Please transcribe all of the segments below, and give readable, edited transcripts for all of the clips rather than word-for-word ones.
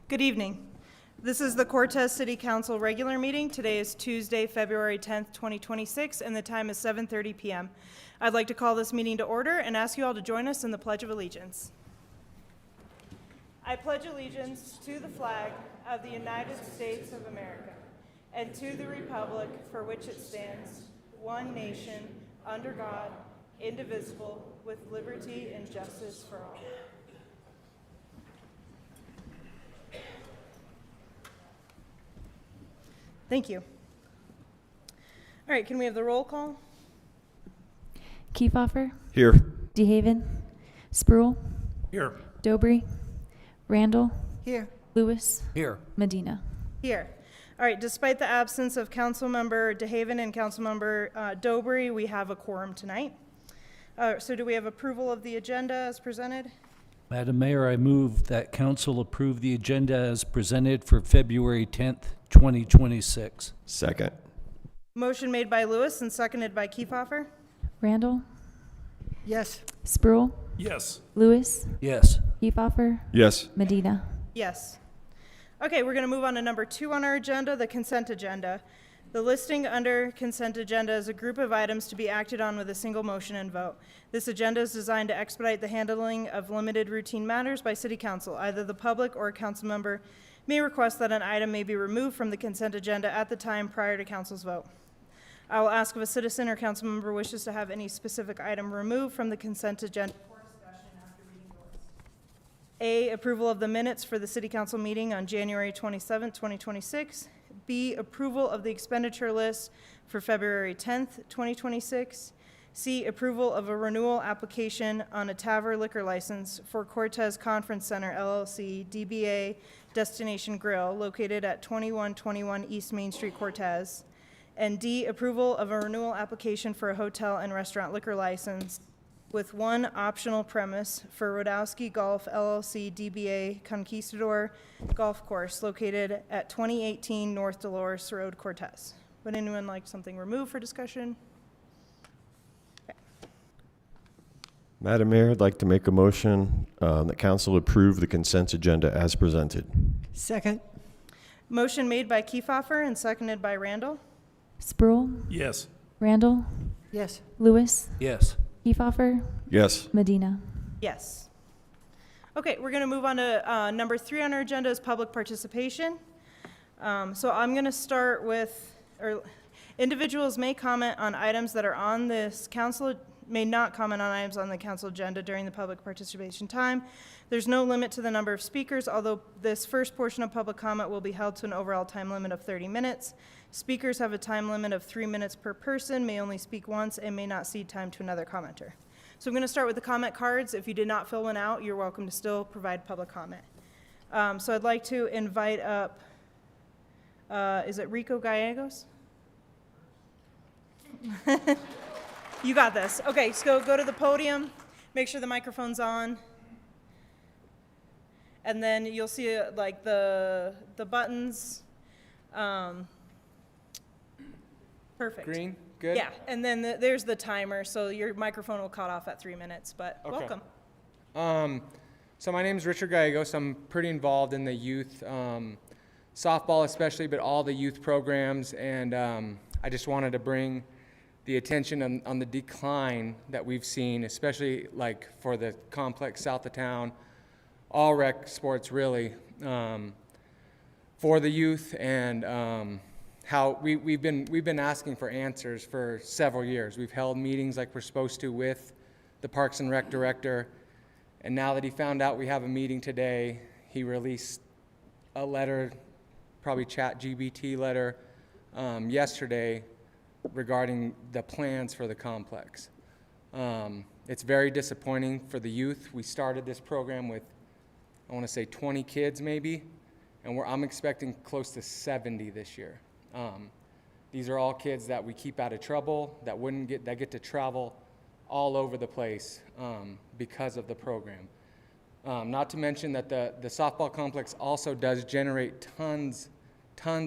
Good evening. This is the Cortez City Council regular meeting. Today is Tuesday, February 10th, 2026, and the time is 7:30 p.m. I'd like to call this meeting to order and ask you all to join us in the Pledge of Allegiance. I pledge allegiance to the flag of the United States of America and to the republic for which it stands, one nation, under God, indivisible, with liberty and justice for all. Thank you. All right, can we have the roll call? Kiefhofer. Here. DeHaven. Spruill. Here. Dobry. Randall. Here. Lewis. Here. Medina. Here. All right, despite the absence of Councilmember DeHaven and Councilmember Dobry, we have a quorum tonight. So do we have approval of the agenda as presented? Madam Mayor, I move that council approve the agenda as presented for February 10th, 2026. Second. Motion made by Lewis and seconded by Kiefhofer. Randall. Yes. Spruill. Yes. Lewis. Yes. Kiefhofer. Yes. Medina. Yes. Okay, we're going to move on to number 2 on our agenda, the consent agenda. The listing under consent agenda is a group of items to be acted on with a single motion and vote. This agenda is designed to expedite the handling of limited routine matters by City Council. Either the public or a council member may request that an item may be removed from the consent agenda at the time prior to council's vote. I will ask if a citizen or council member wishes to have any specific item removed from the consent agenda for discussion after reading the list. A, approval of the minutes for the City Council meeting on January 27, 2026. B, approval of the expenditure list for February 10th, 2026. C, approval of a renewal application on a Tavern liquor license for Cortez Conference Center LLC, DBA Destination Grill, located at 2121 East Main Street, Cortez. And D, approval of a renewal application for a hotel and restaurant liquor license with one optional premise for Rodowski Golf LLC, DBA Conquistador Golf Course, located at 2018 North Dolores Road, Cortez. Would anyone like something removed for discussion? Okay. Madam Mayor, I'd like to make a motion that council approve the consent agenda as presented. Second. Motion made by Kiefhofer and seconded by Randall. Spruill. Yes. Randall. Yes. Lewis. Yes. Kiefhofer. Yes. Medina. Yes. Okay, we're going to move on to number 3 on our agenda is public participation. So I'm going to start with, individuals may comment on items that are on this council, may not comment on items on the council agenda during the public participation time. There's no limit to the number of speakers, although this first portion of public comment will be held to an overall time limit of 30 minutes. Speakers have a time limit of 3 minutes per person, may only speak once, and may not cede time to another commenter. So I'm going to start with the comment cards. If you did not fill one out, you're welcome to still provide public comment. So I'd like to invite up, is it Rico Gallegos? You got this. Okay, so go to the podium, make sure the microphone's on. And then you'll see like the buttons. Perfect. Green, good? Yeah, and then there's the timer, so your microphone will cut off at 3 minutes, but Okay. welcome. So my name is Richard Gallegos. I'm pretty involved in the youth, softball especially, but all the youth programs. And I just wanted to bring the attention on the decline that we've seen, especially like for the complex south of town, all rec sports really, for the youth, and how we've been asking for answers for several years. We've held meetings like we're supposed to with the Parks and Rec director, and now that he found out we have a meeting today, he released a letter, probably ChatGPT letter, yesterday regarding the plans for the complex. It's very disappointing for the youth. We started this program with, I want to say 20 kids maybe, and I'm expecting close to 70 this year. These are all kids that we keep out of trouble, that get to travel all over the place because of the program. Not to mention that the softball complex also does generate tons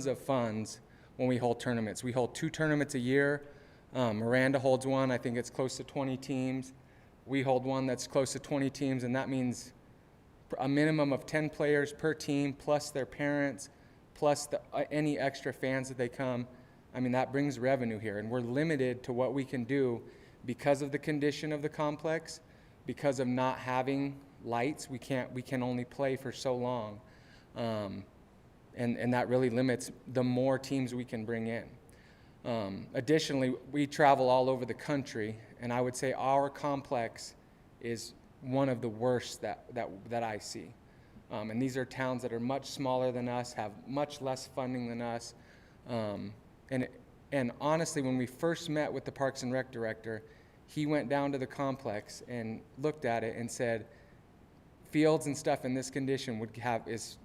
of funds when we hold tournaments. We hold 2 tournaments a year. Miranda holds one, I think it's close to 20 teams. We hold one that's close to 20 teams, and that means a minimum of 10 players per team, plus their parents, plus any extra fans that they come. I mean, that brings revenue here, and we're limited to what we can do because of the condition of the complex, because of not having lights. We can only play for so long, and that really limits the more teams we can bring in. Additionally, we travel all over the country, and I would say our complex is one of the worst that I see. And these are towns that are much smaller than us, have much less funding than us. And honestly, when we first met with the Parks and Rec director, he went down to the complex and looked at it and said, fields and stuff in this condition is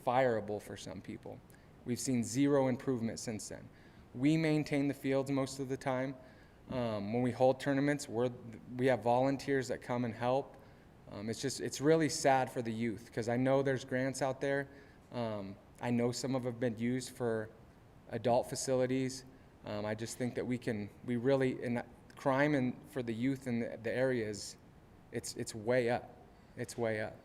fireable for some people. We've seen zero improvement since then. We maintain the fields most of the time. When we hold tournaments, we have volunteers that come and help. It's really sad for the youth, because I know there's grants out there. I know some of them have been used for adult facilities. I just think that and crime for the youth in the areas, it's way up. It's way up,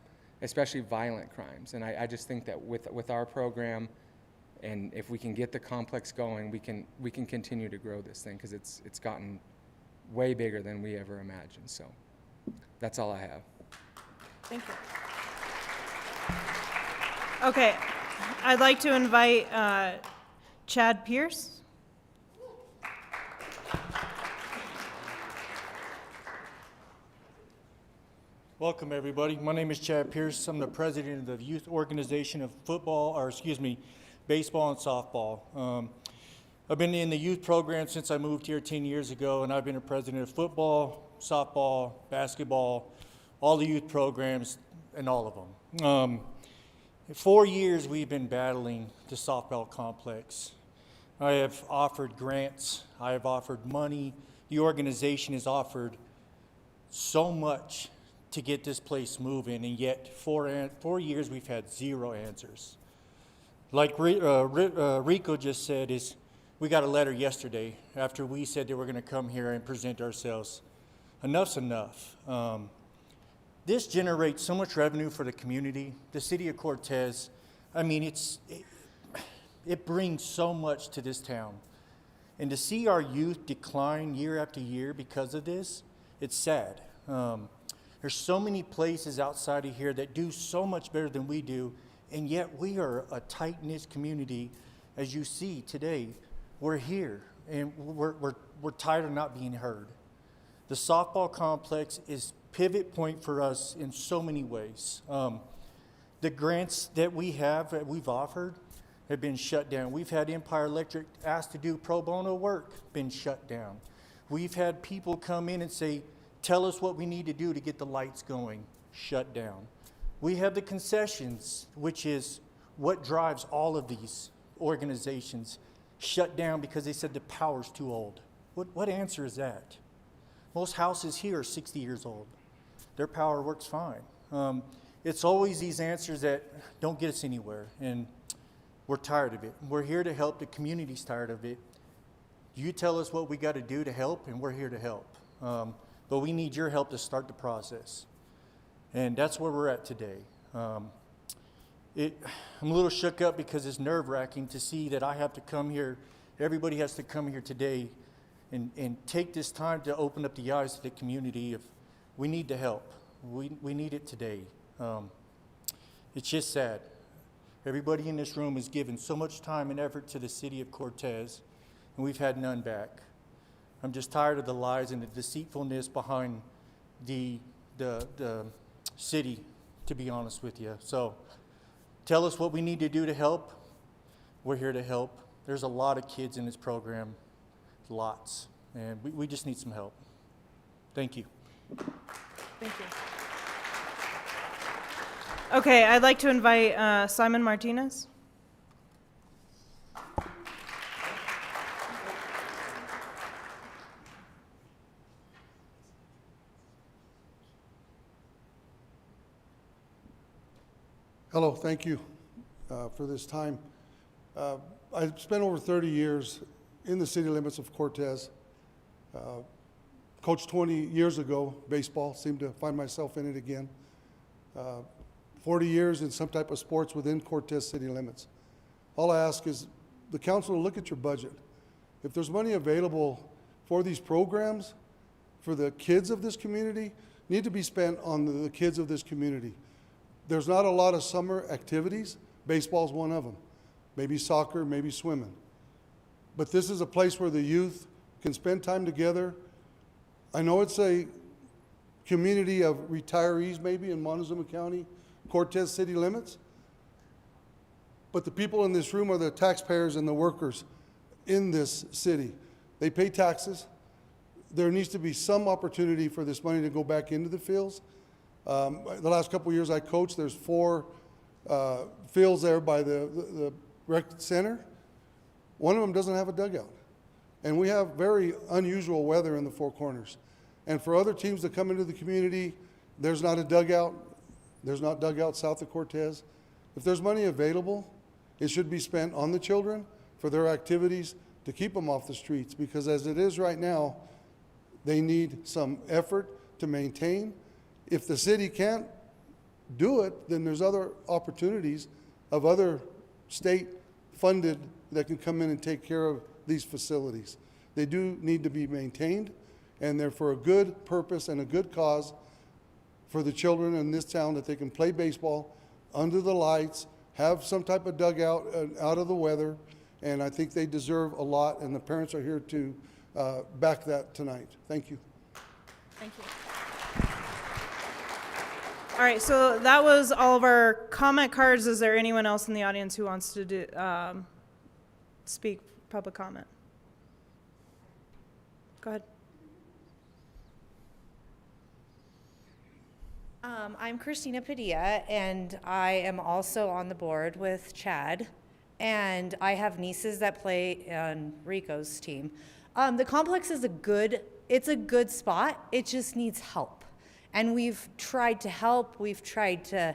especially violent crimes. And I just think that with our program, and if we can get the complex going, we can continue to grow this thing, because it's gotten way bigger than we ever imagined. So that's all I have. Thank you. Okay, I'd like to invite Chad Pierce. Welcome, everybody. My name is Chad Pierce. I'm the president of the youth organization of baseball and softball. I've been in the youth program since I moved here 10 years ago, and I've been a president of football, softball, basketball, all the youth programs, and all of them. 4 years we've been battling the softball complex. I have offered grants, I have offered money. The organization has offered so much to get this place moving, and yet 4 years we've had zero answers. Like Rico just said, we got a letter yesterday after we said that we're going to come here and present ourselves. Enough's enough. This generates so much revenue for the community. The city of Cortez, I mean, it brings so much to this town. And to see our youth decline year after year because of this, it's sad. There's so many places outside of here that do so much better than we do, and yet we are a tight-knit community. As you see today, we're here, and we're tired of not being heard. The softball complex is pivot point for us in so many ways. The grants that we've offered have been shut down. We've had Empire Electric asked to do pro bono work, been shut down. We've had people come in and say, tell us what we need to do to get the lights going, shut down. We have the concessions, which is what drives all of these organizations, shut down because they said the power's too old. What answer is that? Most houses here are 60 years old. Their power works fine. It's always these answers that don't get us anywhere, and we're tired of it. We're here to help. The community's tired of it. You tell us what we got to do to help, and we're here to help. But we need your help to start the process. And that's where we're at today. I'm a little shook up because it's nerve-wracking to see that I have to come here, everybody has to come here today and take this time to open up the eyes to the community. If we need the help, we need it today. It's just sad. Everybody in this room has given so much time and effort to the city of Cortez, and we've had none back. I'm just tired of the lies and the deceitfulness behind the city, to be honest with you. So tell us what we need to do to help. We're here to help. There's a lot of kids in this program, lots, and we just need some help. Thank you. Thank you. Okay, I'd like to invite Simon Martinez. Hello, thank you for this time. I've spent over 30 years in the city limits of Cortez. Coached 20 years ago baseball, seemed to find myself in it again. 40 years in some type of sports within Cortez city limits. All I ask is the council to look at your budget. If there's money available for these programs, for the kids of this community, need to be spent on the kids of this community. There's not a lot of summer activities. Baseball's one of them. Maybe soccer, maybe swimming. But this is a place where the youth can spend time together. I know it's a community of retirees maybe in Montezuma County, Cortez city limits. But the people in this room are the taxpayers and the workers in this city. They pay taxes. There needs to be some opportunity for this money to go back into the fields. The last couple of years I coached, there's 4 fields there by the rec center. One of them doesn't have a dugout. And we have very unusual weather in the Four Corners. And for other teams that come into the community, there's not a dugout. There's not dugouts south of Cortez. If there's money available, it should be spent on the children for their activities to keep them off the streets, because as it is right now, they need some effort to maintain. If the city can't do it, then there's other opportunities of other state funded that can come in and take care of these facilities. They do need to be maintained, and they're for a good purpose and a good cause for the children in this town, that they can play baseball under the lights, have some type of dugout out of the weather, and I think they deserve a lot, and the parents are here to back that tonight. Thank you. Thank you. All right, so that was all of our comment cards. Is there anyone else in the audience who wants to speak public comment? Go ahead. I'm Christina Padilla, and I am also on the board with Chad, and I have nieces that play on Rico's team. The complex is it's a good spot. It just needs help. And we've tried to help. We've tried to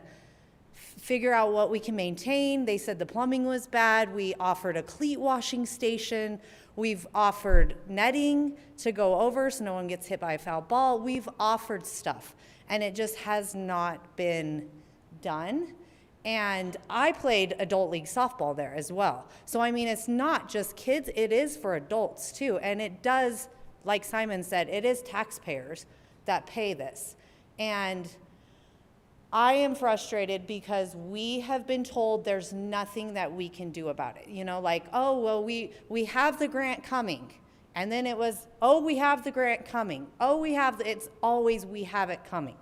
figure out what we can maintain. They said the plumbing was bad. We offered a cleat washing station. We've offered netting to go over so no one gets hit by a foul ball. We've offered stuff, and it just has not been done. And I played adult league softball there as well. So, I mean, it's not just kids, it is for adults too. And it does, like Simon said, it is taxpayers that pay this. And I am frustrated because we have been told there's nothing that we can do about it. You know, like, oh, well, we have the grant coming. And then it was, oh, we have the grant coming. Oh, it's always we have it coming.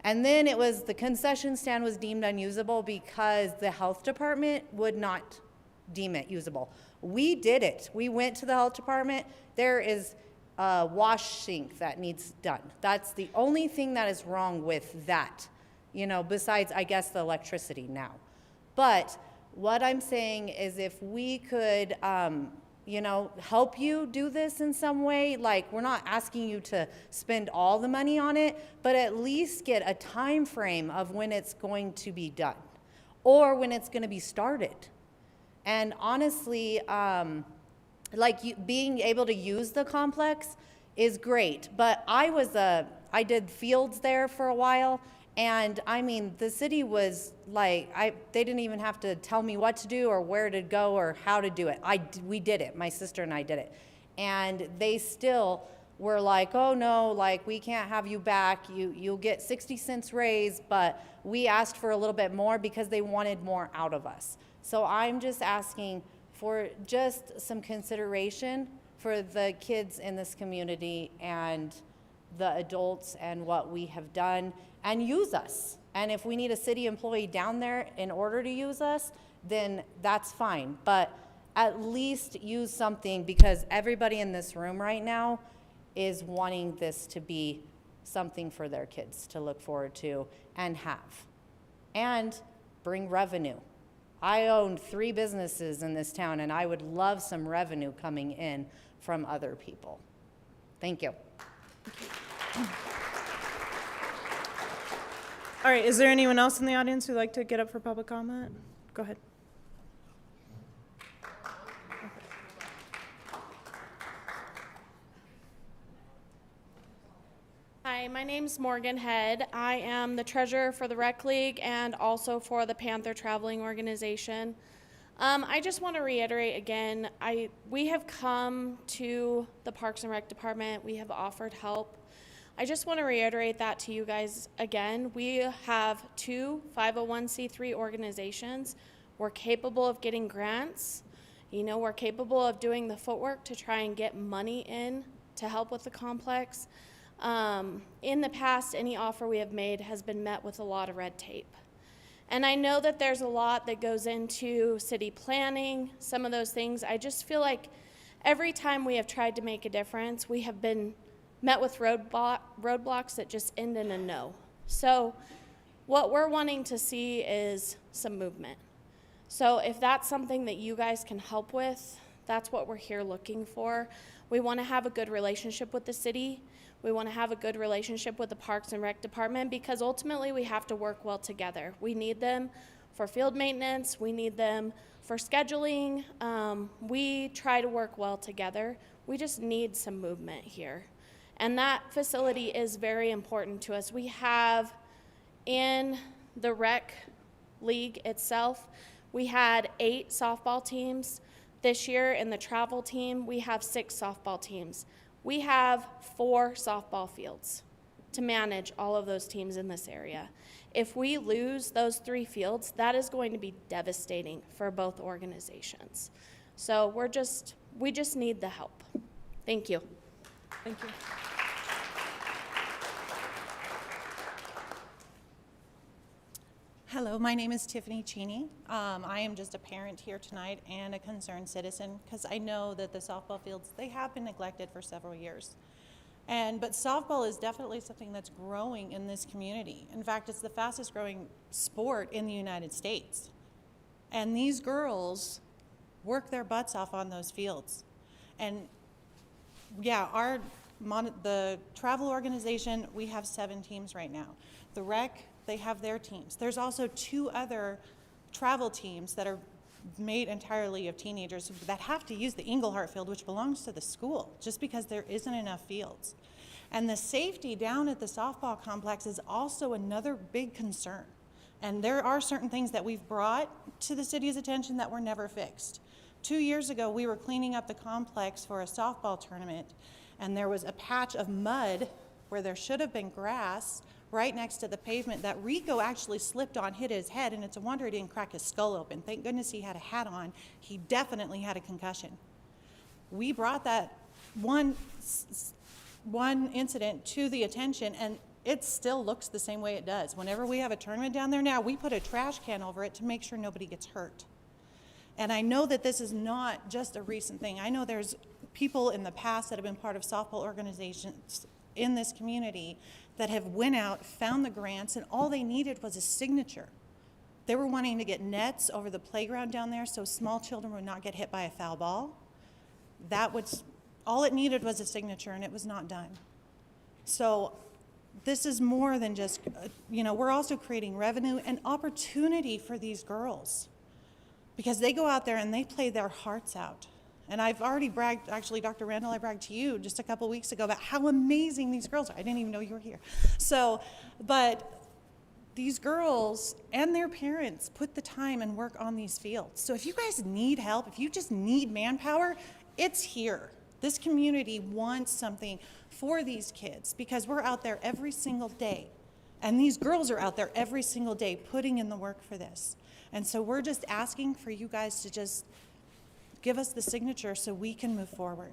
And then it was the concession stand was deemed unusable because the health department would not deem it usable. We did it. We went to the health department. There is a wash sink that needs done. That's the only thing that is wrong with that, you know, besides, I guess, the electricity now. But what I'm saying is if we could, you know, help you do this in some way, like we're not asking you to spend all the money on it, but at least get a time frame of when it's going to be done or when it's going to be started. And honestly, being able to use the complex is great, but I did fields there for a while, and I mean, the city was like, they didn't even have to tell me what to do or where to go or how to do it. We did it, my sister and I did it. And they still were like, oh no, like we can't have you back, you'll get 60 cents raise, but we asked for a little bit more because they wanted more out of us. So I'm just asking for just some consideration for the kids in this community and the adults and what we have done, and use us. And if we need a city employee down there in order to use us, then that's fine. But at least use something, because everybody in this room right now is wanting this to be something for their kids to look forward to and have. And bring revenue. I own 3 businesses in this town, and I would love some revenue coming in from other people. Thank you. All right, is there anyone else in the audience who'd like to get up for public comment? Go ahead. Hi, Hi, my name's Morgan Head. I am the treasurer for the Rec League and also for the Panther Traveling Organization. I just want to reiterate again, we have come to the Parks and Rec Department. We have offered help. I just want to reiterate that to you guys again. We have 2 501c3 organizations. We're capable of getting grants. You know, we're capable of doing the footwork to try and get money in to help with the complex. In the past, any offer we have made has been met with a lot of red tape. And I know that there's a lot that goes into city planning, some of those things. I just feel like every time we have tried to make a difference, we have been met with roadblocks that just end in a no. So what we're wanting to see is some movement. So if that's something that you guys can help with, that's what we're here looking for. We want to have a good relationship with the city. We want to have a good relationship with the Parks and Rec Department because ultimately we have to work well together. We need them for field maintenance. We need them for scheduling. We try to work well together. We just need some movement here. And that facility is very important to us. We have in the rec league itself, we had 8 softball teams. This year in the travel team, we have 6 softball teams. We have 4 softball fields to manage all of those teams in this area. If we lose those 3 fields, that is going to be devastating for both organizations. So we just need the help. Thank you. Thank you. Hello, my name is Tiffany Cheney. I am just a parent here tonight and a concerned citizen because I know that the softball fields, they have been neglected for several years. But softball is definitely something that's growing in this community. In fact, it's the fastest growing sport in the United States. And these girls work their butts off on those fields. And yeah, the travel organization, we have 7 teams right now. The rec, they have their teams. There's also 2 other travel teams that are made entirely of teenagers that have to use the Englehart field, which belongs to the school, just because there isn't enough fields. And the safety down at the softball complex is also another big concern. And there are certain things that we've brought to the city's attention that were never fixed. 2 years ago, we were cleaning up the complex for a softball tournament, and there was a patch of mud where there should have been grass right next to the pavement that Rico actually slipped on, hit his head, and it's a wonder he didn't crack his skull open. Thank goodness he had a hat on. He definitely had a concussion. We brought that one incident to the attention, and it still looks the same way it does. Whenever we have a tournament down there now, we put a trash can over it to make sure nobody gets hurt. And I know that this is not just a recent thing. I know there's people in the past that have been part of softball organizations in this community that have went out, found the grants, and all they needed was a signature. They were wanting to get nets over the playground down there so small children would not get hit by a foul ball. All it needed was a signature, and it was not done. So this is more than just, we're also creating revenue and opportunity for these girls because they go out there and they play their hearts out. And I've already bragged, actually, Dr. Randall, I bragged to you just a couple weeks ago about how amazing these girls are. I didn't even know you were here. But these girls and their parents put the time and work on these fields. So if you guys need help, if you just need manpower, it's here. This community wants something for these kids because we're out there every single day. And these girls are out there every single day putting in the work for this. And so we're just asking for you guys to just give us the signature so we can move forward.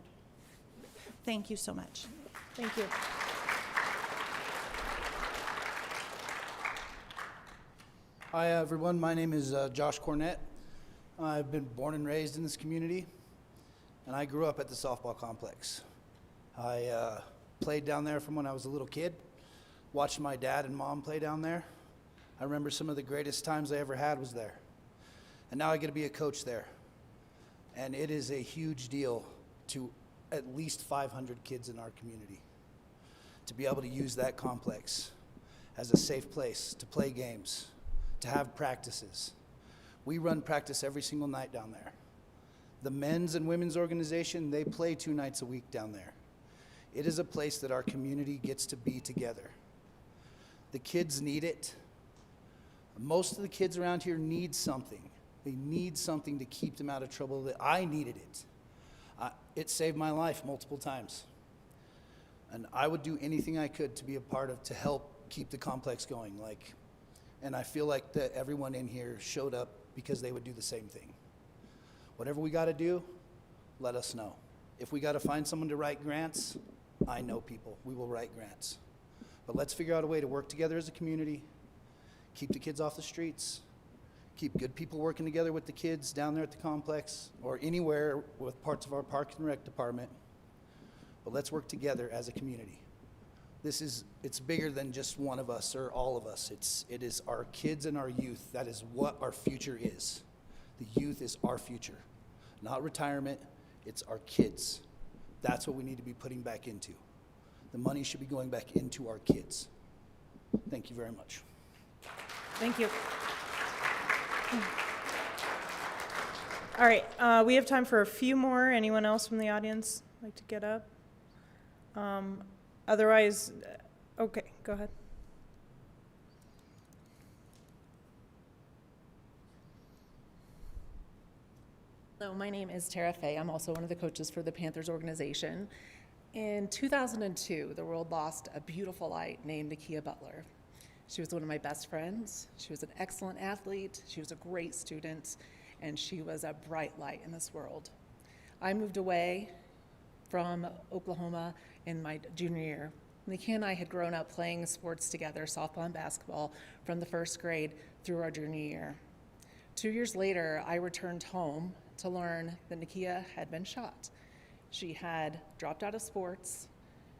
Thank you so much. Thank you. Hi everyone, my name is Josh Cornett. I've been born and raised in this community, and I grew up at the softball complex. I played down there from when I was a little kid, watched my dad and mom play down there. I remember some of the greatest times I ever had was there. And now I get to be a coach there. And it is a huge deal to at least 500 kids in our community to be able to use that complex as a safe place to play games, to have practices. We run practice every single night down there. The men's and women's organization, they play 2 nights a week down there. It is a place that our community gets to be together. The kids need it. Most of the kids around here need something. They need something to keep them out of trouble. I needed it. It saved my life multiple times. And I would do anything I could to be a part of, to help keep the complex going. And I feel like that everyone in here showed up because they would do the same thing. Whatever we got to do, let us know. If we got to find someone to write grants, I know people. We will write grants. But let's figure out a way to work together as a community, keep the kids off the streets, keep good people working together with the kids down there at the complex or anywhere with parts of our Park and Rec department. But let's work together as a community. It's bigger than just one of us or all of us. It is our kids and our youth. That is what our future is. The youth is our future, not retirement. It's our kids. That's what we need to be putting back into. The money should be going back into our kids. Thank you very much. Thank you. All right, we have time for a few more. Anyone else from the audience like to get up? Otherwise, okay, go ahead. Hello, my name is Tara Fay. I'm also one of the coaches for the Panthers organization. In 2002, the world lost a beautiful light named Nakia Butler. She was one of my best friends. She was an excellent athlete. She was a great student, and she was a bright light in this world. I moved away from Oklahoma in my junior year. Nakia and I had grown up playing sports together, softball and basketball, from the first grade through our junior year. 2 years later, I returned home to learn that Nakia had been shot. She had dropped out of sports.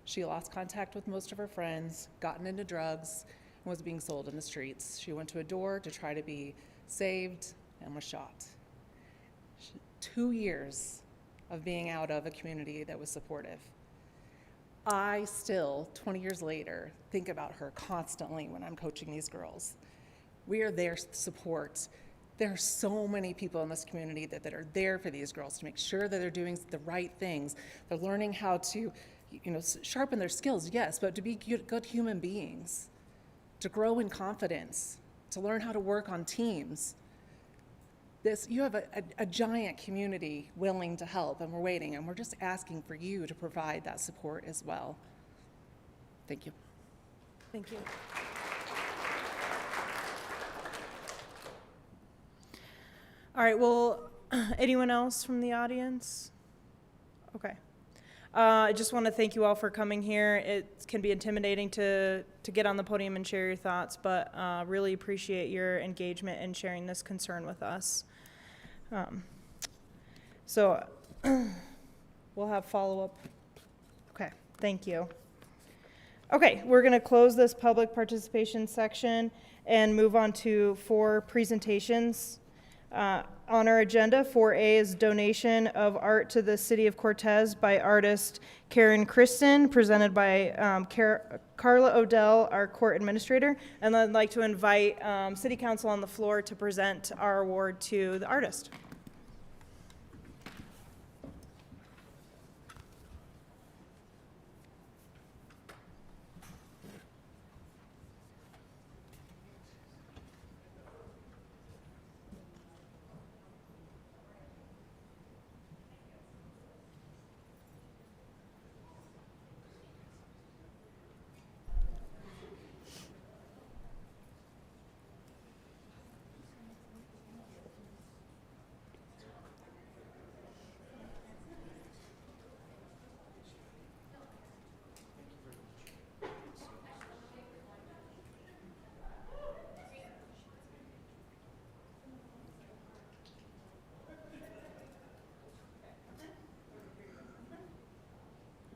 She lost contact with most of her friends, gotten into drugs, and was being sold in the streets. She went to a door to try to be saved and was shot. 2 years of being out of a community that was supportive. I still, 20 years later, think about her constantly when I'm coaching these girls. We are their support. There are so many people in this community that are there for these girls to make sure that they're doing the right things. They're learning how to, sharpen their skills, yes, but to be good human beings, to grow in confidence, to learn how to work on teams. You have a giant community willing to help, and we're waiting, and we're just asking for you to provide that support as well. Thank you. Thank you. All right, well, anyone else from the audience? Okay. I just want to thank you all for coming here. It can be intimidating to get on the podium and share your thoughts, but really appreciate your engagement and sharing this concern with us. So we'll have follow-up. Okay, thank you. Okay, we're going to close this public participation section and move on to 4 presentations. On our agenda, 4A is donation of art to the City of Cortez by artist Karen Kristen, presented by Carla Odell, our court administrator. And I'd like to invite City Council on the floor to present our award to the artist.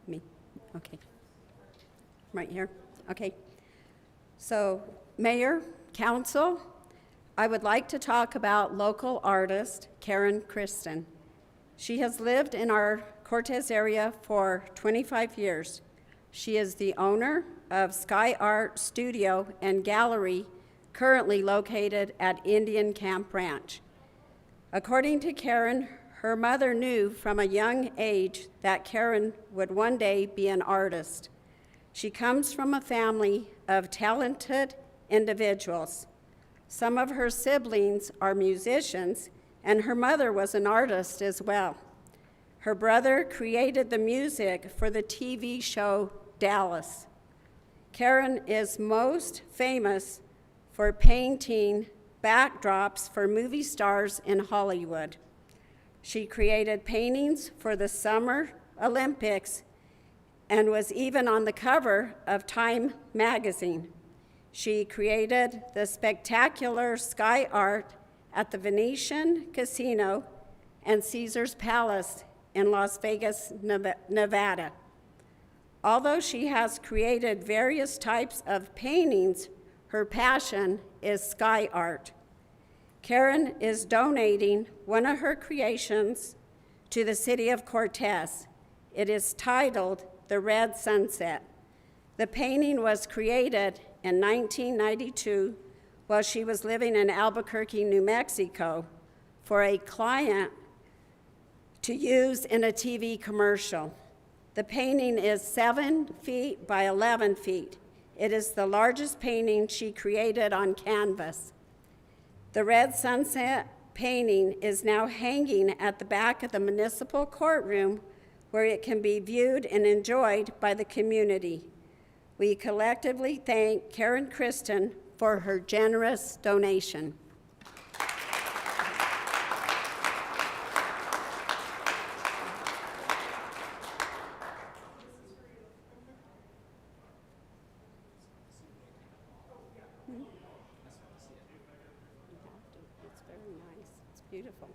Me? Okay. Right here? Okay. So, Mayor, Council, I would like to talk about local artist Karen Kristen. She has lived in our Cortez area for 25 years. She is the owner of Sky Art Studio and Gallery, currently located at Indian Camp Ranch. According to Karen, Her mother knew from a young age that Karen would one day be an artist. She comes from a family of talented individuals. Some of her siblings are musicians, and her mother was an artist as well. Her brother created the music for the TV show Dallas. Karen is most famous for painting backdrops for movie stars in Hollywood. She created paintings for the Summer Olympics and was even on the cover of Time magazine. She created the spectacular sky art at the Venetian Casino and Caesar's Palace in Las Vegas, Nevada. Although she has created various types of paintings, her passion is sky art. Karen is donating one of her creations to the city of Cortez. It is titled The Red Sunset. The painting was created in 1992 while she was living in Albuquerque, New Mexico, for a client to use in a TV commercial. The painting is 7 feet by 11 feet. It is the largest painting she created on canvas. The Red Sunset painting is now hanging at the back of the municipal courtroom where it can be viewed and enjoyed by the community. We collectively thank Karen Kristen for her generous donation. It's very nice. It's beautiful.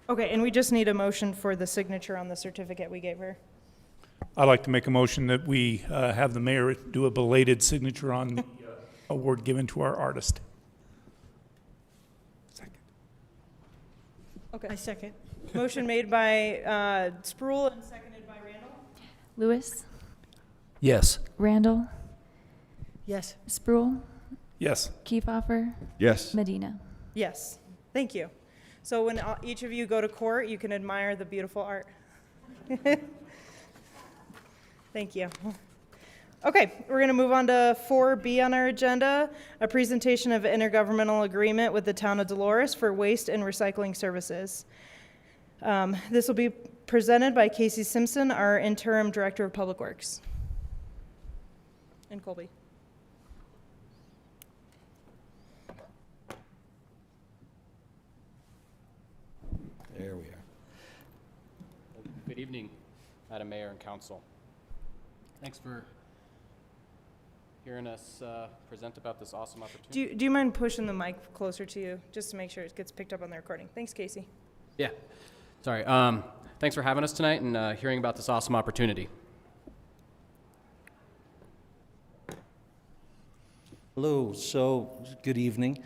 Okay, and we just need a motion for the signature on the certificate we gave her. I'd like to make a motion that we have the mayor do a belated signature on the award given to our artist. Second. Okay. I second. Motion made by Sproul and seconded by Randall. Lewis, Yes. Randall, Yes. Sproul, Yes. Kiefhoffer, Yes. Medina. Yes, thank you. So when each of you go to court, you can admire the beautiful art. Thank you. Okay, we're going to move on to 4B on our agenda, a presentation of intergovernmental agreement with the town of Dolores for waste and recycling services. This will be presented by Casey Simpson, our interim director of public works. And Colby. There we are. Good evening, Madam Mayor and Council. Thanks for hearing us present about this awesome opportunity. Do you mind pushing the mic closer to you, just to make sure it gets picked up on the recording? Thanks, Casey. Yeah, sorry. Thanks for having us tonight and hearing about this awesome opportunity. Hello, so good evening.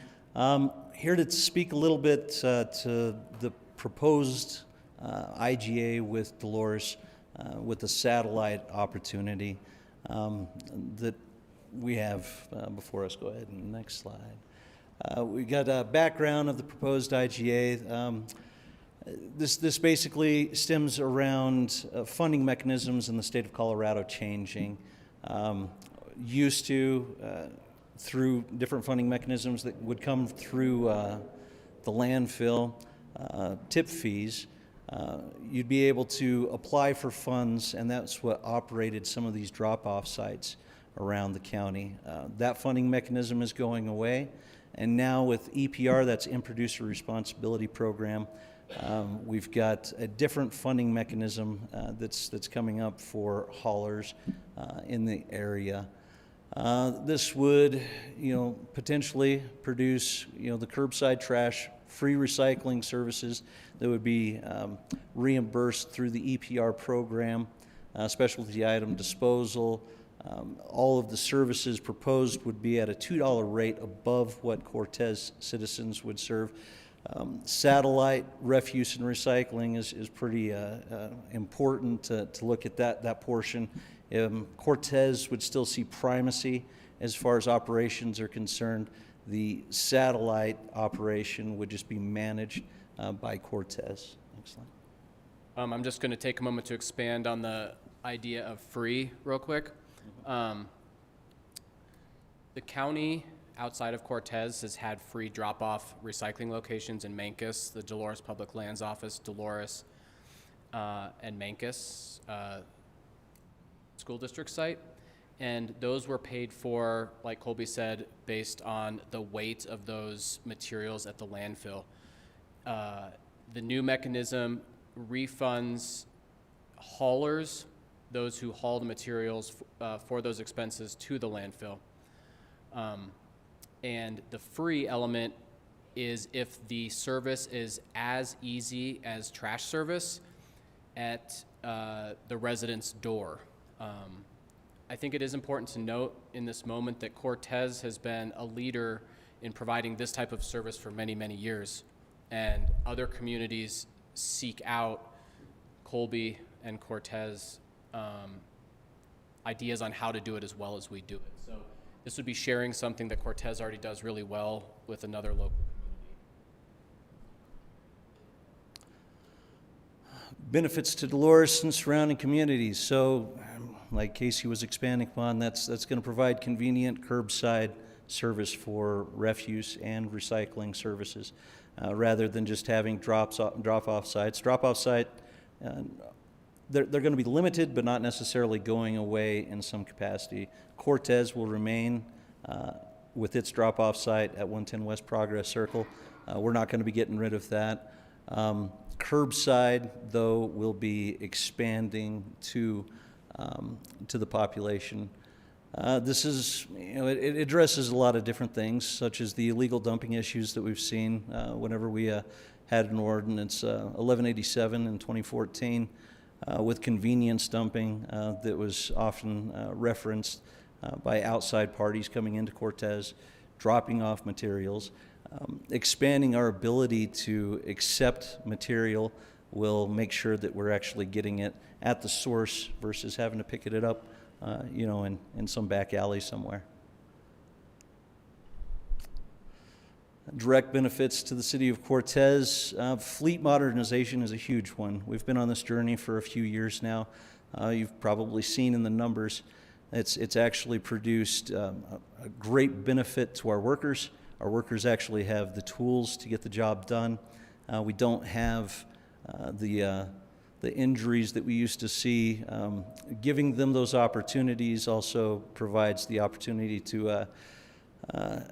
Here to speak a little bit to the proposed IGA with Dolores with the satellite opportunity that we have before us. Go ahead and next slide. We got a background of the proposed IGA. This basically stems around funding mechanisms in the state of Colorado changing. Used to through different funding mechanisms that would come through the landfill, tip fees, you'd be able to apply for funds, and that's what operated some of these drop-off sites around the county. That funding mechanism is going away, and now with EPR, that's In-Producer Responsibility Program, we've got a different funding mechanism that's coming up for haulers in the area. This would, potentially produce, the curbside trash, free recycling services that would be reimbursed through the EPR program, specialty item disposal, All of the services proposed would be at a $2 rate above what Cortez citizens would serve. Satellite refuse and recycling is pretty important to look at that portion. Cortez would still see primacy as far as operations are concerned. The satellite operation would just be managed by Cortez. Excellent. I'm just going to take a moment to expand on the idea of free real quick. The county outside of Cortez has had free drop-off recycling locations in Mancos, the Dolores Public Lands Office, Dolores, and Mancos school district site. And those were paid for, like Colby said, based on the weight of those materials at the landfill. The new mechanism refunds haulers, those who haul the materials for those expenses to the landfill. And the free element is if the service is as easy as trash service at the resident's door. I think it is important to note in this moment that Cortez has been a leader in providing this type of service for many, many years. And other communities seek out Colby and Cortez ideas on how to do it as well as we do it. So this would be sharing something that Cortez already does really well with another local community. Benefits to Dolores and surrounding communities. So, like Casey was expanding upon, that's going to provide convenient curbside service for refuse and recycling services, rather than just having drop-off sites. Drop-off site, they're going to be limited, but not necessarily going away in some capacity. Cortez will remain with its drop-off site at 110 West Progress Circle. We're not going to be getting rid of that. Curbside, though, will be expanding to the population. This is, it addresses a lot of different things, such as the illegal dumping issues that we've seen whenever we had an ordinance 1187 in 2014 with convenience dumping that was often referenced by outside parties coming into Cortez, dropping off materials. Expanding our ability to accept material will make sure that we're actually getting it at the source versus having to pick it up, in some back alley somewhere. Direct benefits to the city of Cortez. Fleet modernization is a huge one. We've been on this journey for a few years now. You've probably seen in the numbers. It's actually produced a great benefit to our workers. Our workers actually have the tools to get the job done. We don't have the injuries that we used to see. Giving them those opportunities also provides the opportunity to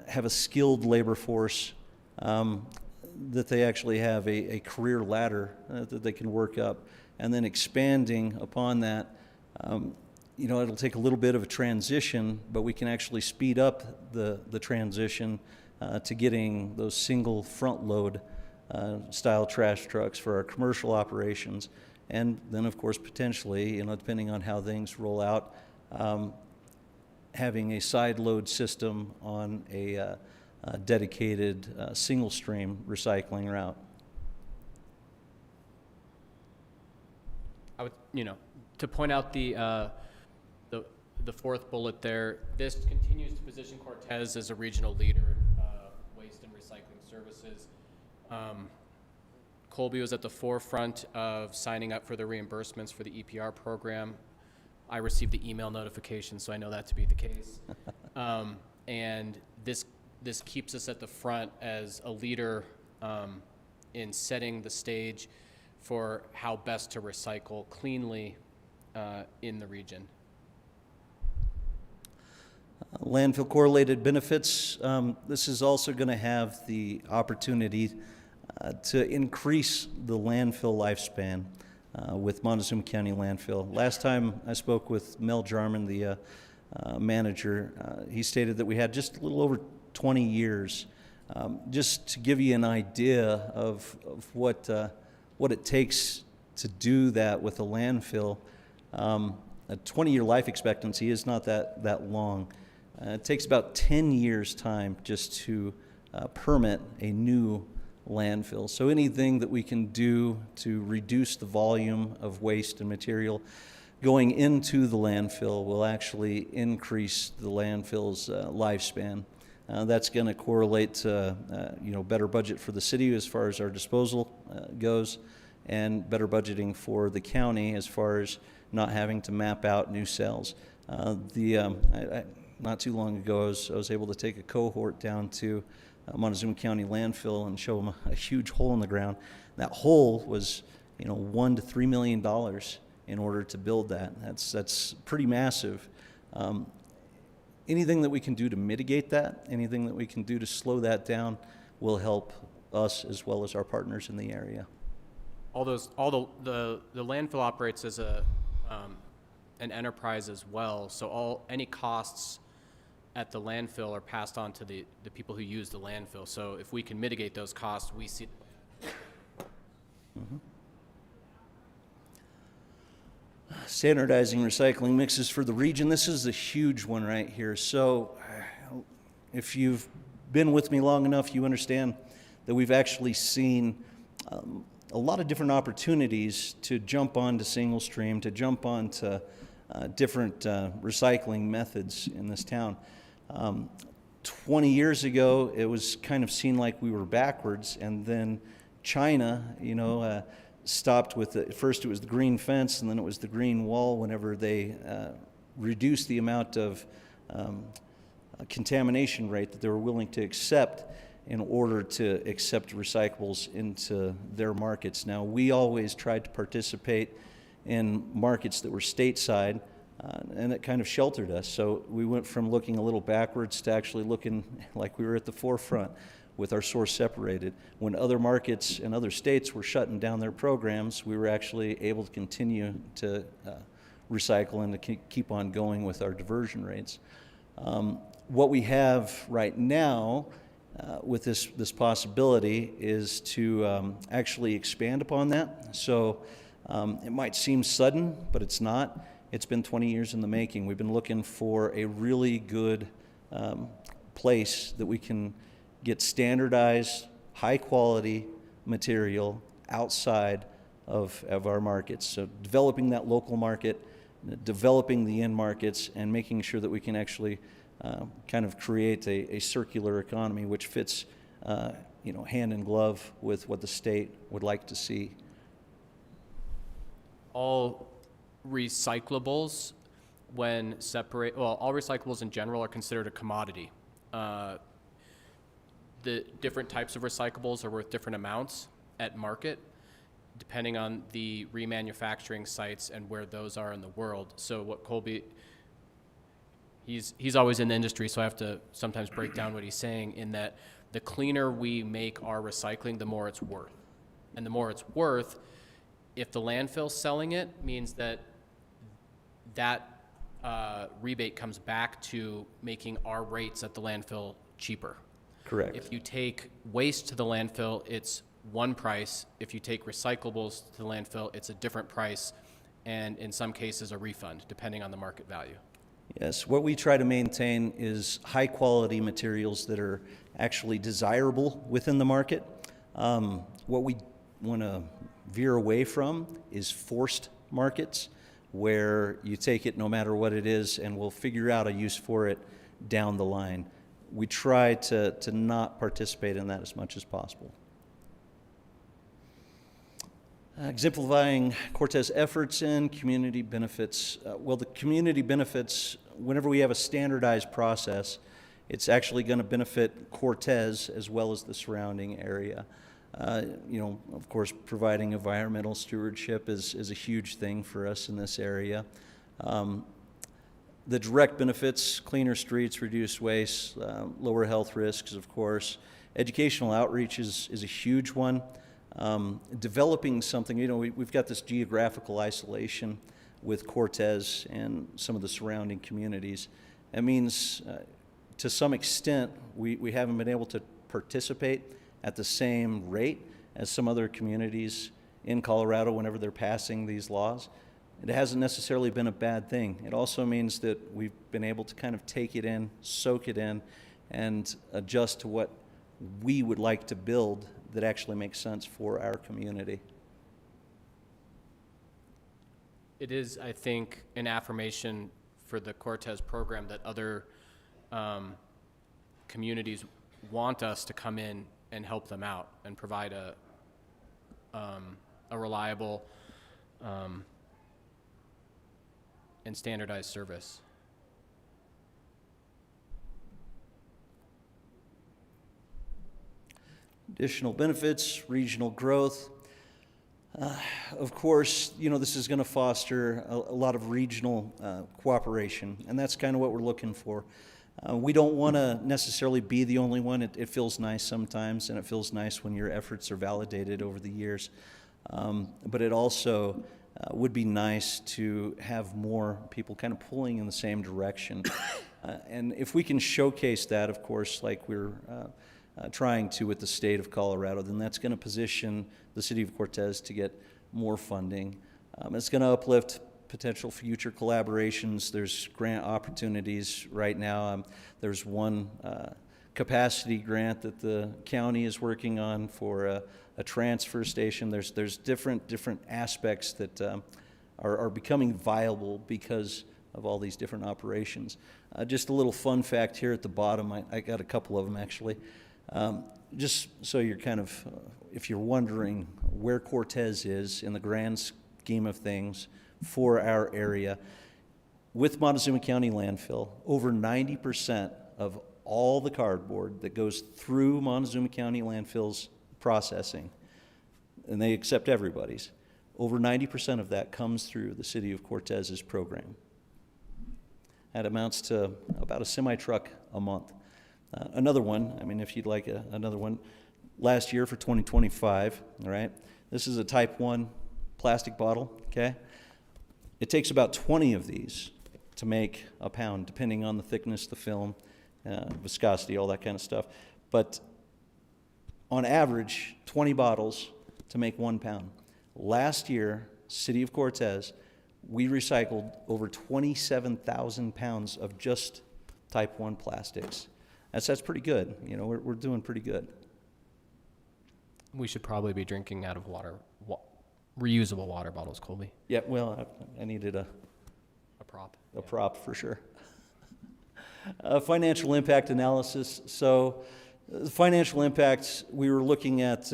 have a skilled labor force, that they actually have a career ladder that they can work up. And then expanding upon that, it'll take a little bit of a transition, but we can actually speed up the transition to getting those single front load style trash trucks for our commercial operations. And then, of course, potentially, depending on how things roll out, having a side load system on a dedicated single stream recycling route. I would, to point out the fourth bullet there, this continues to position Cortez as a regional leader in waste and recycling services. Colby was at the forefront of signing up for the reimbursements for the EPR program. I received the email notification, so I know that to be the case. And this keeps us at the front as a leader in setting the stage for how best to recycle cleanly in the region. Landfill correlated benefits. This is also going to have the opportunity to increase the landfill lifespan with Montezuma County Landfill. Last time I spoke with Mel Jarman, the manager, he stated that we had just a little over 20 years. Just to give you an idea of what it takes to do that with a landfill, a 20-year life expectancy is not that long. It takes about 10 years' time just to permit a new landfill. So anything that we can do to reduce the volume of waste and material going into the landfill will actually increase the landfill's lifespan. That's going to correlate to better budget for the city as far as our disposal goes, and better budgeting for the county as far as not having to map out new cells. Not too long ago, I was able to take a cohort down to Montezuma County landfill and show them a huge hole in the ground. That hole was, $1 to $3 million in order to build that. That's pretty massive. Anything that we can do to mitigate that, anything that we can do to slow that down, will help us as well as our partners in the area. The landfill operates as an enterprise as well, so any costs at the landfill are passed on to the people who use the landfill. So if we can mitigate those costs, we see. Mm-hmm. Standardizing recycling mixes for the region. This is a huge one right here. So if you've been with me long enough, you understand that we've actually seen a lot of different opportunities to jump onto single stream, to jump onto different recycling methods in this town. 20 years ago, it was kind of seen like we were backwards, and then China, stopped with first it was the green fence, and then it was the green wall whenever they reduced the amount of contamination rate that they were willing to accept in order to accept recyclables into their markets. Now, we always tried to participate in markets that were stateside, and it kind of sheltered us. So we went from looking a little backwards to actually looking like we were at the forefront with our source separated. When other markets and other states were shutting down their programs, we were actually able to continue to recycle and to keep on going with our diversion rates. What we have right now with this possibility is to actually expand upon that. So it might seem sudden, but it's not. It's been 20 years in the making. We've been looking for a really good place that we can get standardized, high-quality material outside of our markets. So developing that local market, developing the end markets, and making sure that we can actually kind of create a circular economy which fits hand in glove with what the state would like to see. All recyclables, all recyclables in general are considered a commodity. The different types of recyclables are worth different amounts at market, depending on the remanufacturing sites and where those are in the world. So what Colby, he's always in the industry, so I have to sometimes break down what he's saying, in that the cleaner we make our recycling, the more it's worth. And the more it's worth, if the landfill's selling it, means that rebate comes back to making our rates at the landfill cheaper. Correct. If you take waste to the landfill, it's one price. If you take recyclables to the landfill, it's a different price, and in some cases a refund, depending on the market value. Yes, what we try to maintain is high-quality materials that are actually desirable within the market. What we want to veer away from is forced markets, where you take it no matter what it is, and we'll figure out a use for it down the line. We try to not participate in that as much as possible. Exemplifying Cortez efforts in community benefits. The community benefits, whenever we have a standardized process, it's actually going to benefit Cortez as well as the surrounding area. Of course, providing environmental stewardship is a huge thing for us in this area. The direct benefits: cleaner streets, reduced waste, lower health risks, of course. Educational outreach is a huge one. Developing something, we've got this geographical isolation with Cortez and some of the surrounding communities. That means, to some extent, we haven't been able to participate at the same rate as some other communities in Colorado whenever they're passing these laws. it hasn't necessarily been a bad thing. It also means that we've been able to kind of take it in, soak it in, and adjust to what we would like to build that actually makes sense for our community. It is, I think, an affirmation for the Cortez program that other communities want us to come in and help them out and provide a reliable and standardized service. Additional benefits, regional growth. Of course, this is going to foster a lot of regional cooperation, and that's kind of what we're looking for. We don't want to necessarily be the only one. It feels nice sometimes, and it feels nice when your efforts are validated over the years. But it also would be nice to have more people kind of pulling in the same direction. And if we can showcase that, of course, like we're trying to with the state of Colorado, then that's going to position the city of Cortez to get more funding. It's going to uplift potential future collaborations. There's grant opportunities right now. There's one capacity grant that the county is working on for a transfer station. There's different aspects that are becoming viable because of all these different operations. Just a little fun fact here at the bottom. I got a couple of them actually. Just so you're kind of, if you're wondering where Cortez is in the grand scheme of things for our area, with Montezuma County landfill, over 90% of all the cardboard that goes through Montezuma County landfill's processing, and they accept everybody's, over 90% of that comes through the city of Cortez's program. That amounts to about a semi-truck a month. Another one, if you'd like another one, last year for 2025, all right, this is a type 1 plastic bottle, okay? It takes about 20 of these to make a pound, depending on the thickness, the film, viscosity, all that kind of stuff. But on average, 20 bottles to make 1 pound. Last year, City of Cortez, we recycled over 27,000 pounds of just type 1 plastics. That's pretty good. We're doing pretty good. We should probably be drinking out of reusable water bottles, Colby. Yeah, well, I needed a prop. A prop for sure. Financial impact analysis. So the financial impacts, we were looking at,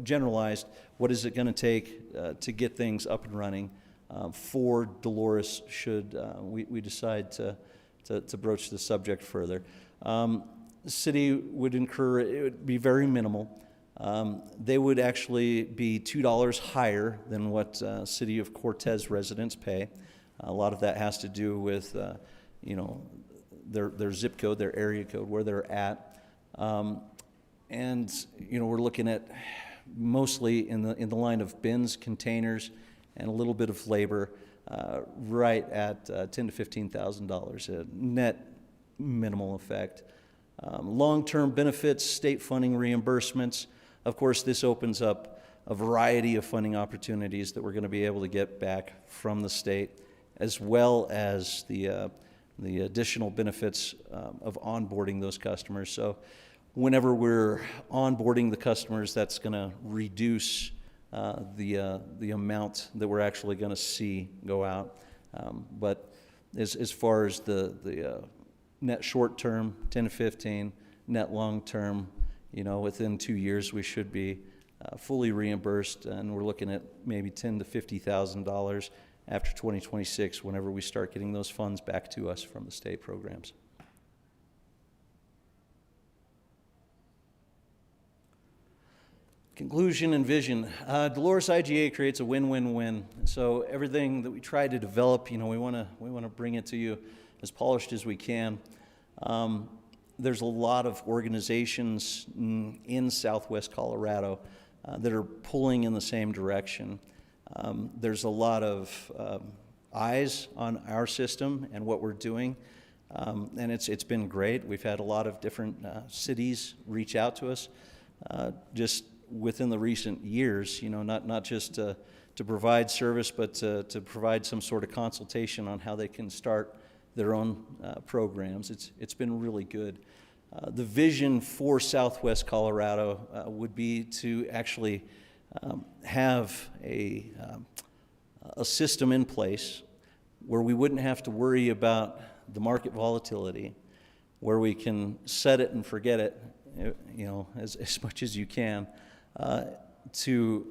generalized, what is it going to take to get things up and running for Dolores should we decide to broach the subject further. The city would incur, it would be very minimal. They would actually be $2 higher than what City of Cortez residents pay. A lot of that has to do with, their zip code, their area code, where they're at. And, we're looking at mostly in the line of bins, containers, and a little bit of labor, right at $10,000 to $15,000, a net minimal effect. Long-term benefits, state funding reimbursements. Of course, this opens up a variety of funding opportunities that we're going to be able to get back from the state, as well as the additional benefits of onboarding those customers. So whenever we're onboarding the customers, that's going to reduce the amount that we're actually going to see go out. But as far as the net short term, 10 to 15, net long term, within 2 years we should be fully reimbursed, and we're looking at maybe $10,000 to $50,000 after 2026 whenever we start getting those funds back to us from the state programs. Conclusion and vision. Dolores IGA creates a win-win-win. So everything that we try to develop, we want to bring it to you as polished as we can. There's a lot of organizations in Southwest Colorado that are pulling in the same direction. There's a lot of eyes on our system and what we're doing, and it's been great. We've had a lot of different cities reach out to us just within the recent years, not just to to provide service, but to provide some sort of consultation on how they can start their own programs. It's been really good. The vision for Southwest Colorado would be to actually have a system in place where we wouldn't have to worry about the market volatility, where we can set it and forget it, you know, as much as you can, to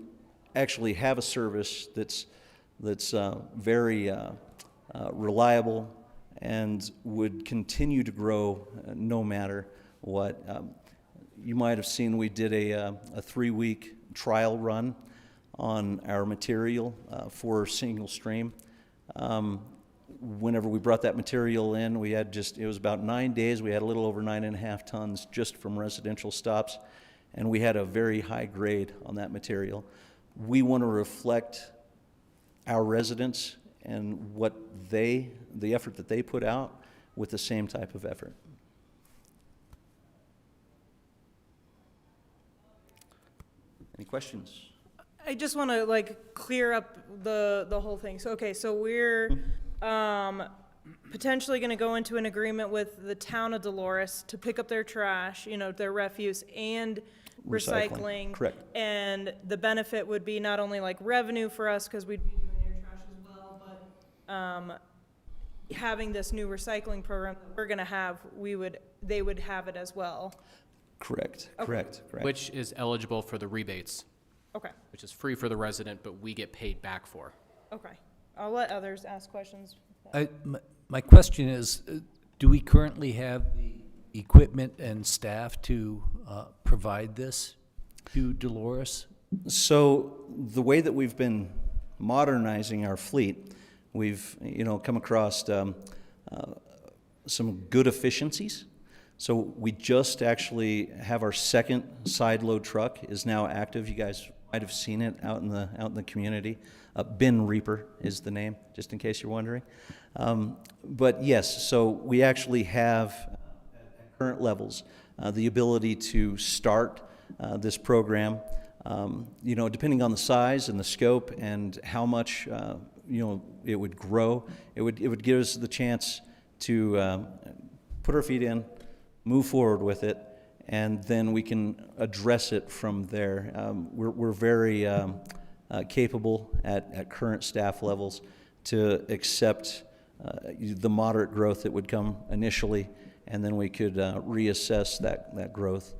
actually have a service that's very reliable and would continue to grow no matter what. You might have seen we did a 3-week trial run on our material for single stream. Whenever we brought that material in, we had it was about 9 days. We had a little over 9.5 tons just from residential stops, and we had a very high grade on that material. We want to reflect our residents and the effort that they put out with the same type of effort. Any questions? I just want to like clear up the whole thing. So, okay, so we're potentially going to go into an agreement with the town of Dolores to pick up their trash, you know, their refuse and recycling. Correct. And the benefit would be not only like revenue for us because we'd be doing their trash as well, but having this new recycling program that we're going to have, they would have it as well. Correct. Okay. Correct. Which is eligible for the rebates. Okay. Which is free for the resident, but we get paid back for. Okay. I'll let others ask questions. My question is, do we currently have the equipment and staff to provide this to Dolores? So the way that we've been modernizing our fleet, we've come across some good efficiencies. So we just actually have our second side load truck is now active. You guys might have seen it out in the community. Bin Reaper is the name, just in case you're wondering. But yes, so we actually have at current levels the ability to start this program. Depending on the size and the scope and how much it would grow, it would give us the chance to put our feet in, move forward with it, and then we can address it from there. We're very capable at current staff levels to accept the moderate growth that would come initially, and then we could reassess that growth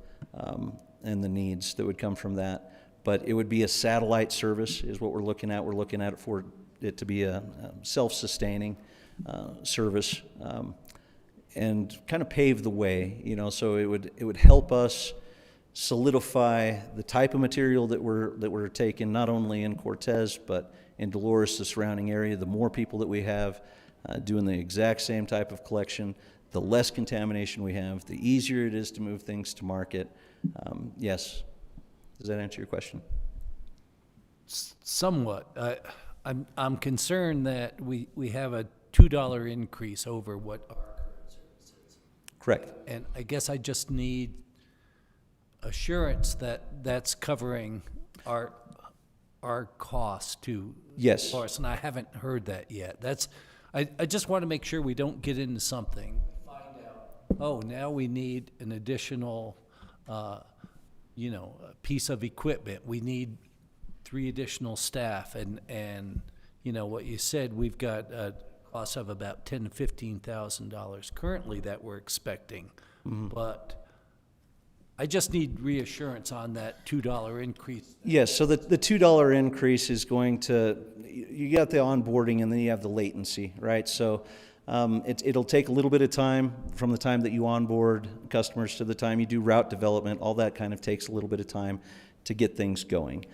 and the needs that would come from that. But it would be a satellite service is what we're looking at. We're looking at it for it to be a self-sustaining service. And kind of pave the way, so it would help us solidify the type of material that we're taking, not only in Cortez but in Dolores, the surrounding area. The more people that we have doing the exact same type of collection, the less contamination we have, the easier it is to move things to market. Yes, does that answer your question? Somewhat. I'm concerned that we have a $2 increase over what our correct. And I guess I just need assurance that that's covering our costs to yes. Dolores, and I haven't heard that yet. I just want to make sure we don't get into something, find out, now we need an additional, piece of equipment. We need 3 additional staff, and what you said, we've got cost of about $10,000 to $15,000 currently that we're expecting, but I just need reassurance on that $2 increase. Yes, so the $2 increase is going to, you got the onboarding and then you have the latency, right? So it'll take a little bit of time from the time that you onboard customers to the time you do route development. All that kind of takes a little bit of time to get things going.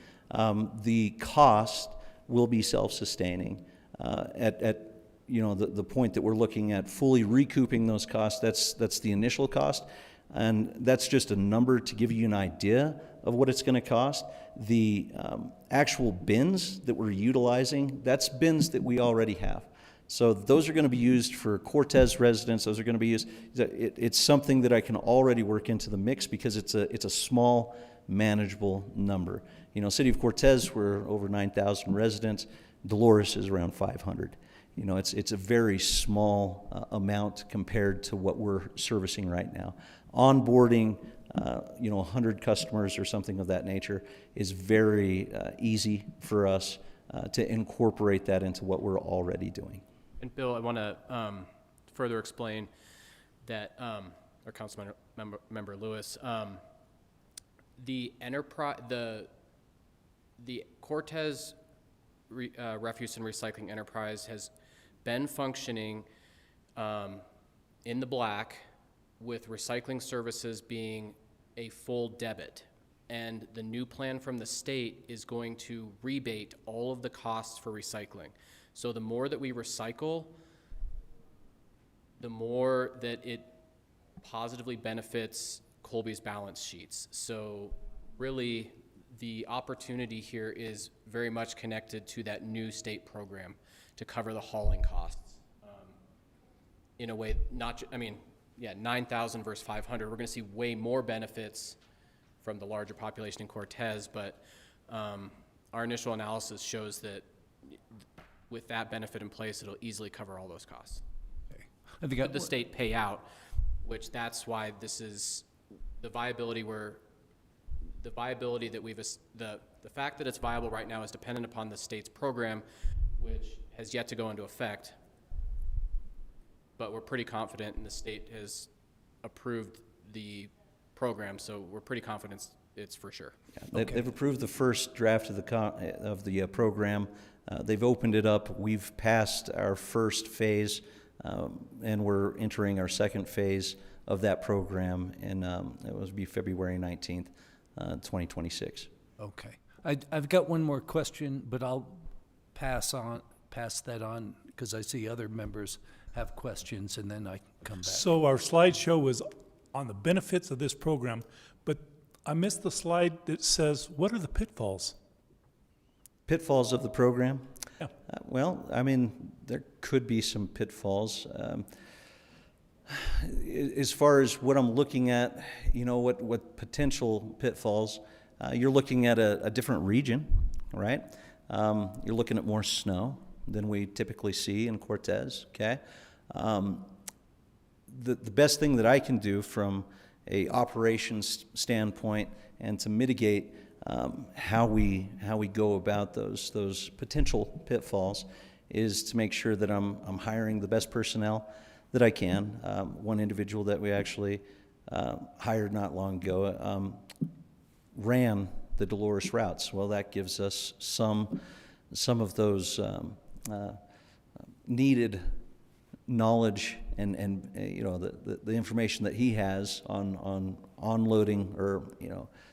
The cost will be self-sustaining at the point that we're looking at fully recouping those costs. That's the initial cost, and that's just a number to give you an idea of what it's going to cost. The actual bins that we're utilizing, that's bins that we already have. So those are going to be used for Cortez residents. Those are going to be used. It's something that I can already work into the mix because it's a small manageable number. You know, City of Cortez, we're over 9,000 residents. Dolores is around 500. You know, it's a very small amount compared to what we're servicing right now. Onboarding, 100 customers or something of that nature is very easy for us to incorporate that into what we're already doing. And Bill, I want to further explain that, or Councilmember Lewis, the enterprise, the Cortez Refuse and Recycling Enterprise has been functioning in the black, with recycling services being a full debit. And the new plan from the state is going to rebate all of the costs for recycling. So the more that we recycle, the more that it positively benefits Colby's balance sheets. So really, the opportunity here is very much connected to that new state program to cover the hauling costs. In a way, 9,000 versus 500, we're going to see way more benefits from the larger population in Cortez, but our initial analysis shows that with that benefit in place, it'll easily cover all those costs. Could the state pay out, which that's why this is the viability that the fact that it's viable right now is dependent upon the state's program, which has yet to go into effect. But we're pretty confident, and the state has approved the program, so we're pretty confident it's for sure. Yeah, they've approved the first draft of the program. They've opened it up. We've passed our first phase, and we're entering our second phase of that program, and it will be February 19th, 2026. Okay. I've got one more question, but I'll pass that on because I see other members have questions, and then I come back. So our slideshow was on the benefits of this program, but I missed the slide that says, what are the pitfalls? Pitfalls of the program? Yeah. Well, I mean, there could be some pitfalls. As far as what I'm looking at, what potential pitfalls, you're looking at a different region, right? You're looking at more snow than we typically see in Cortez, okay? The best thing that I can do from a operations standpoint and to mitigate how we go about those potential pitfalls is to make sure that I'm hiring the best personnel that I can. One individual that we actually hired not long ago ran the Dolores routes. Well, that gives us some of those needed knowledge and the information that he has on unloading or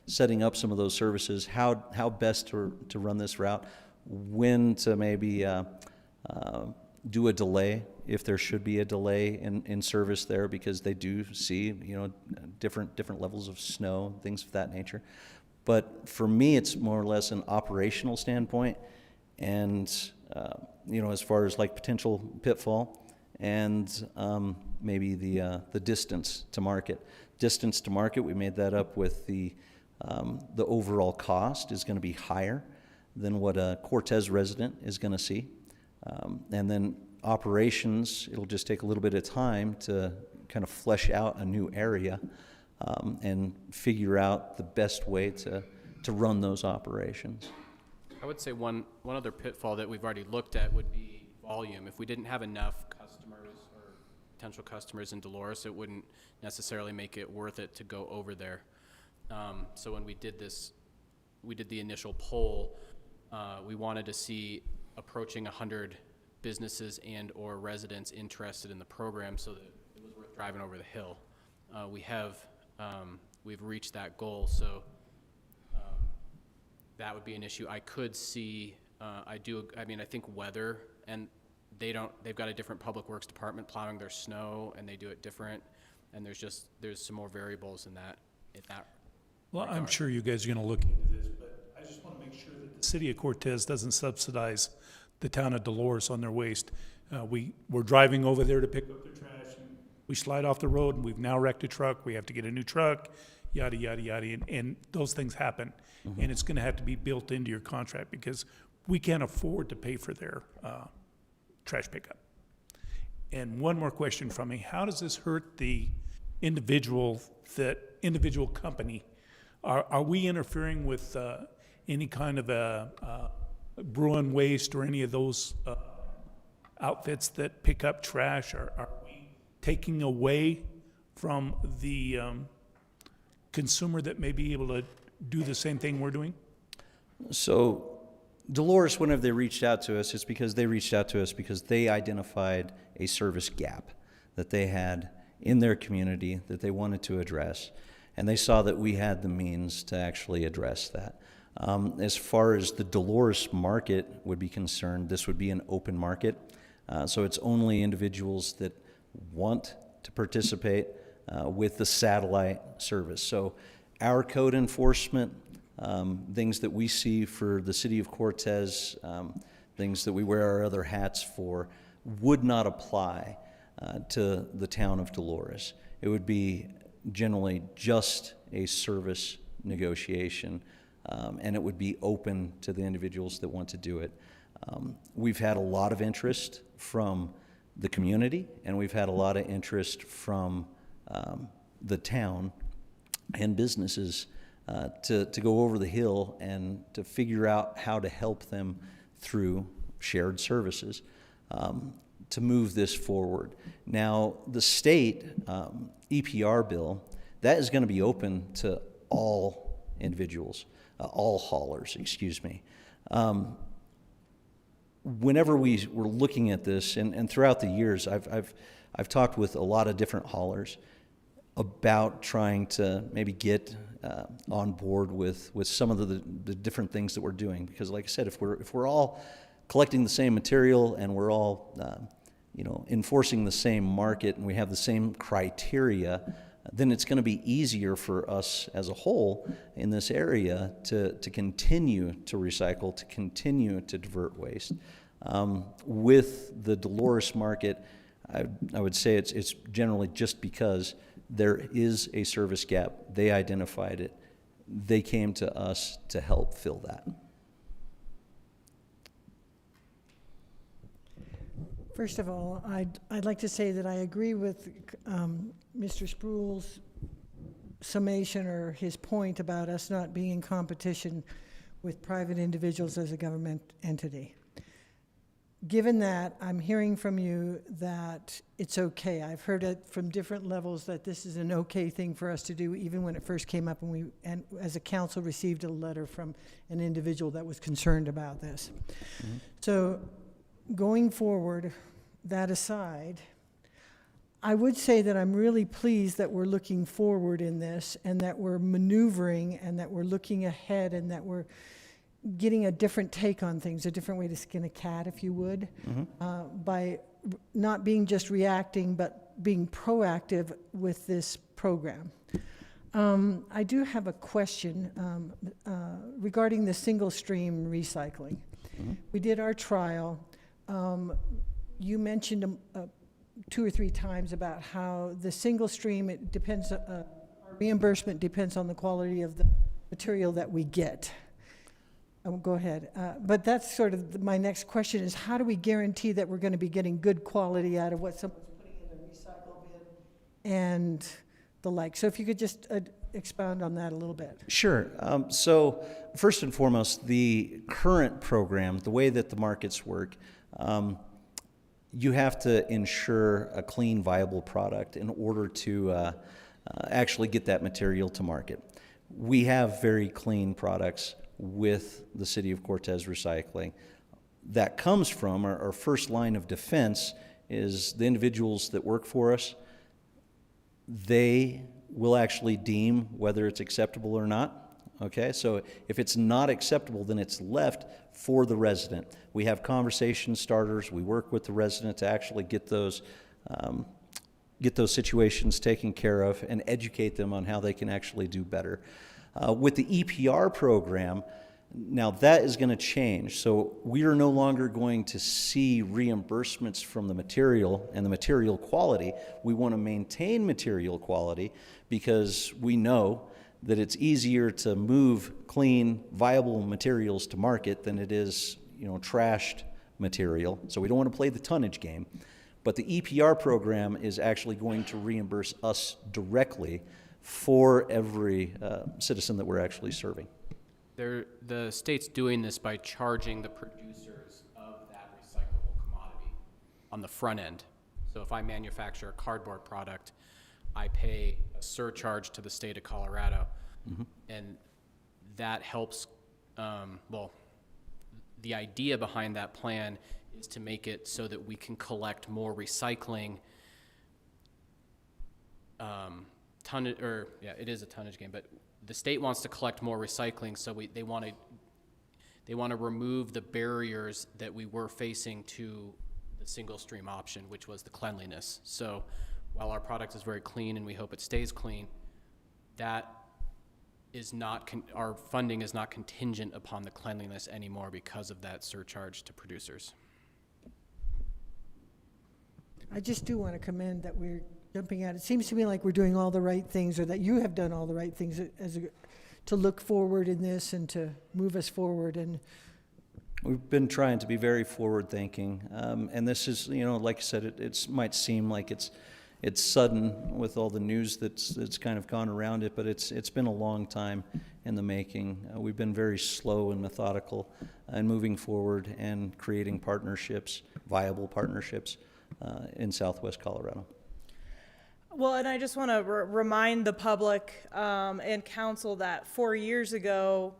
setting up some of those services, how best to run this route, when to maybe do a delay if there should be a delay in service there, because they do see different levels of snow, things of that nature. But for me, it's more or less an operational standpoint, and as far as like potential pitfall, and maybe the distance to market. Distance to market, we made that up with the overall cost is going to be higher than what a Cortez resident is going to see, and then operations, it'll just take a little bit of time to kind of flesh out a new area and figure out the best way to run those operations. I would say one other pitfall that we've already looked at would be volume. If we didn't have enough customers or potential customers in Dolores, it wouldn't necessarily make it worth it to go over there. So when we did the initial poll, we wanted to see approaching 100 businesses and or residents interested in the program so that it was worth driving over the hill. We've reached that goal, so that would be an issue. I could see, I think weather, and they've got a different public works department plowing their snow, and they do it different, and there's some more variables in that. Well, regard. I'm sure you guys are going to look into this, but I just want to make sure that the city of Cortez doesn't subsidize the town of Dolores on their waste. We're driving over there to pick up their trash, and we slide off the road, and we've now wrecked a truck. We have to get a new truck. yada, yada, yada, and those things happen. And it's gonna have to be built into your contract because we can't afford to pay for their trash pickup. And one more question from me. How does this hurt the individual company? Are we interfering with any kind of a Bruin Waste or any of those outfits that pick up trash? Are we taking away from the consumer that may be able to do the same thing we're doing? So Dolores, whenever they reached out to us, it's because they reached out to us because they identified a service gap that they had in their community that they wanted to address. And they saw that we had the means to actually address that. As far as the Dolores market would be concerned, this would be an open market. So it's only individuals that want to participate with the satellite service. So our code enforcement, things that we see for the city of Cortez, things that we wear our other hats for, would not apply to the town of Dolores. It would be generally just a service negotiation, and it would be open to the individuals that want to do it. We've had a lot of interest from the community, and we've had a lot of interest from the town and businesses to go over the hill and to figure out how to help them through shared services to move this forward. Now, the state EPR bill, that is going to be open to all individuals, all haulers, excuse me. Whenever we were looking at this, and throughout the years, I've talked with a lot of different haulers about trying to maybe get on board with some of the different things that we're doing. Because like I said, if we're all collecting the same material and we're all enforcing the same market and we have the same criteria, then it's going to be easier for us as a whole in this area to continue to recycle, to continue to divert waste. With the Dolores market, I would say it's generally just because there is a service gap. They identified it. They came to us to help fill that. First of all, I'd like to say that I agree with Mr. Spruill's summation or his point about us not being in competition with private individuals as a government entity. Given that, I'm hearing from you that it's okay. I've heard it from different levels that this is an okay thing for us to do, even when it first came up, and as a council received a letter from an individual that was concerned about this. Mm-hmm. So going forward, that aside, I would say that I'm really pleased that we're looking forward in this and that we're maneuvering and that we're looking ahead and that we're getting a different take on things, a different way to skin a cat, if you would, by not being just reacting, but being proactive with this program. I do have a question regarding the single stream recycling. Mm-hmm. We did our trial. You mentioned 2 or 3 times about how the single stream, it depends, our reimbursement depends on the quality of the material that we get. Go ahead. But that's sort of my next question is how do we guarantee that we're going to be getting good quality out of what someone's putting in a recycle bin and the like? So if you could just expound on that a little bit. Sure. So first and foremost, the current program, the way that the markets work, you have to ensure a clean, viable product in order to actually get that material to market. We have very clean products with the City of Cortez Recycling. That comes from our first line of defense is the individuals that work for us. They will actually deem whether it's acceptable or not. Okay, so if it's not acceptable, then it's left for the resident. We have conversation starters. We work with the resident to actually get those situations taken care of and educate them on how they can actually do better. With the EPR program, Now, that is going to change. So we are no longer going to see reimbursements from the material and the material quality. We want to maintain material quality because we know that it's easier to move clean, viable materials to market than it is, trashed material. So we don't want to play the tonnage game. But the EPR program is actually going to reimburse us directly for every citizen that we're actually serving. The state's doing this by charging the producers of that recyclable commodity on the front end. So if I manufacture a cardboard product, I pay a surcharge to the state of Colorado, and that helps, the idea behind that plan is to make it so that we can collect more recycling it is a tonnage game, but the state wants to collect more recycling, so they want to remove the barriers that we were facing to the single stream option, which was the cleanliness. So while our product is very clean and we hope it stays clean, that is not our funding is not contingent upon the cleanliness anymore because of that surcharge to producers. I just do want to commend that we're jumping at it. Seems to me like we're doing all the right things, or that you have done all the right things to look forward in this and to move us forward. And we've been trying to be very forward-thinking, and this is, like I said, it might seem like it's sudden with all the news that's kind of gone around it, but it's been a long time in the making. We've been very slow and methodical in moving forward and creating partnerships, viable partnerships, in Southwest Colorado. Well, and I just want to remind the public and council that 4 years ago,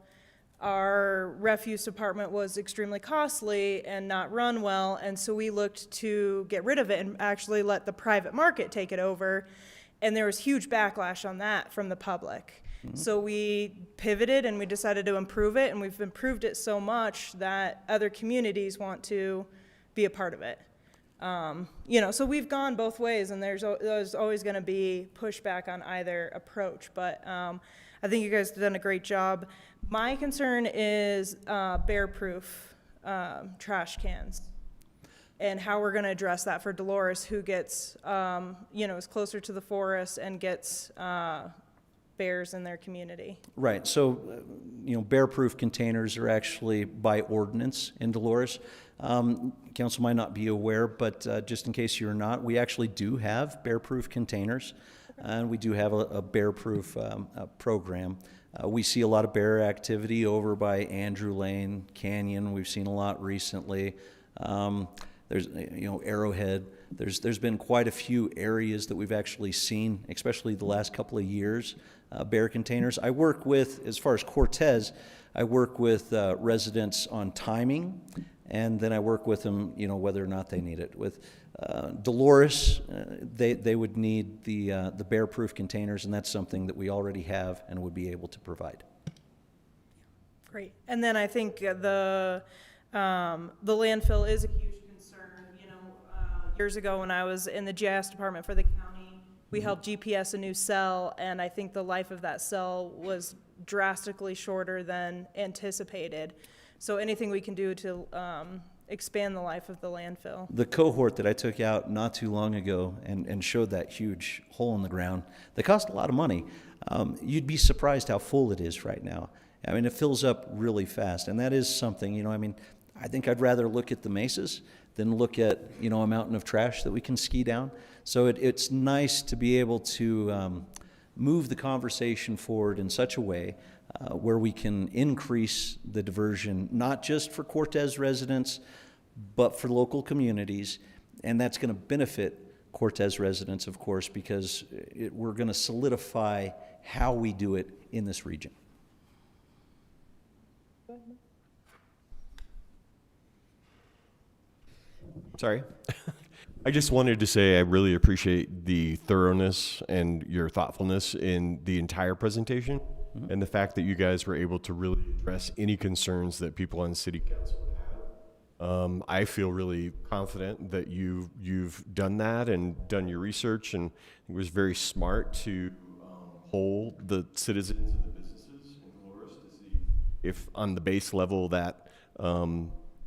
our refuse department was extremely costly and not run well, and so we looked to get rid of it and actually let the private market take it over, and there was huge backlash on that from the public. So we pivoted and we decided to improve it, and we've improved it so much that other communities want to be a part of it. So we've gone both ways, and there's always going to be pushback on either approach, but I think you guys have done a great job. My concern is bear-proof trash cans and how we're going to address that for Dolores, who gets, is closer to the forest and gets bears in their community. Right. So, bear-proof containers are actually by ordinance in Dolores. Council might not be aware, but just in case you're not, we actually do have bear-proof containers, and we do have a bear-proof program. We see a lot of bear activity over by Andrew Lane Canyon. We've seen a lot recently. There's, Arrowhead. There's been quite a few areas that we've actually seen, especially the last couple of years, bear containers. I work with, as far as Cortez, I work with residents on timing, and then I work with them, whether or not they need it. With Dolores, they would need the bear-proof containers, and that's something that we already have and would be able to provide. Great. And then I think the landfill is a huge concern. Years ago when I was in the GIS department for the county, we helped GPS a new cell, and I think the life of that cell was drastically shorter than anticipated. So anything we can do to expand the life of the landfill. The cohort that I took out not too long ago and showed that huge hole in the ground, that cost a lot of money. You'd be surprised how full it is right now. I mean, it fills up really fast, and that is something, I think I'd rather look at the mesas than look at, a mountain of trash that we can ski down. So it's nice to be able to move the conversation forward in such a way where we can increase the diversion, not just for Cortez residents, but for local communities. And that's going to benefit Cortez residents, of course, because we're going to solidify how we do it in this region. Sorry. I just wanted to say I really appreciate the thoroughness and your thoughtfulness in the entire presentation, and the fact that you guys were able to really address any concerns that people on city council have. I feel really confident that you've done that and done your research, and it was very smart to poll the citizens and the businesses in Dolores to see if on the base level that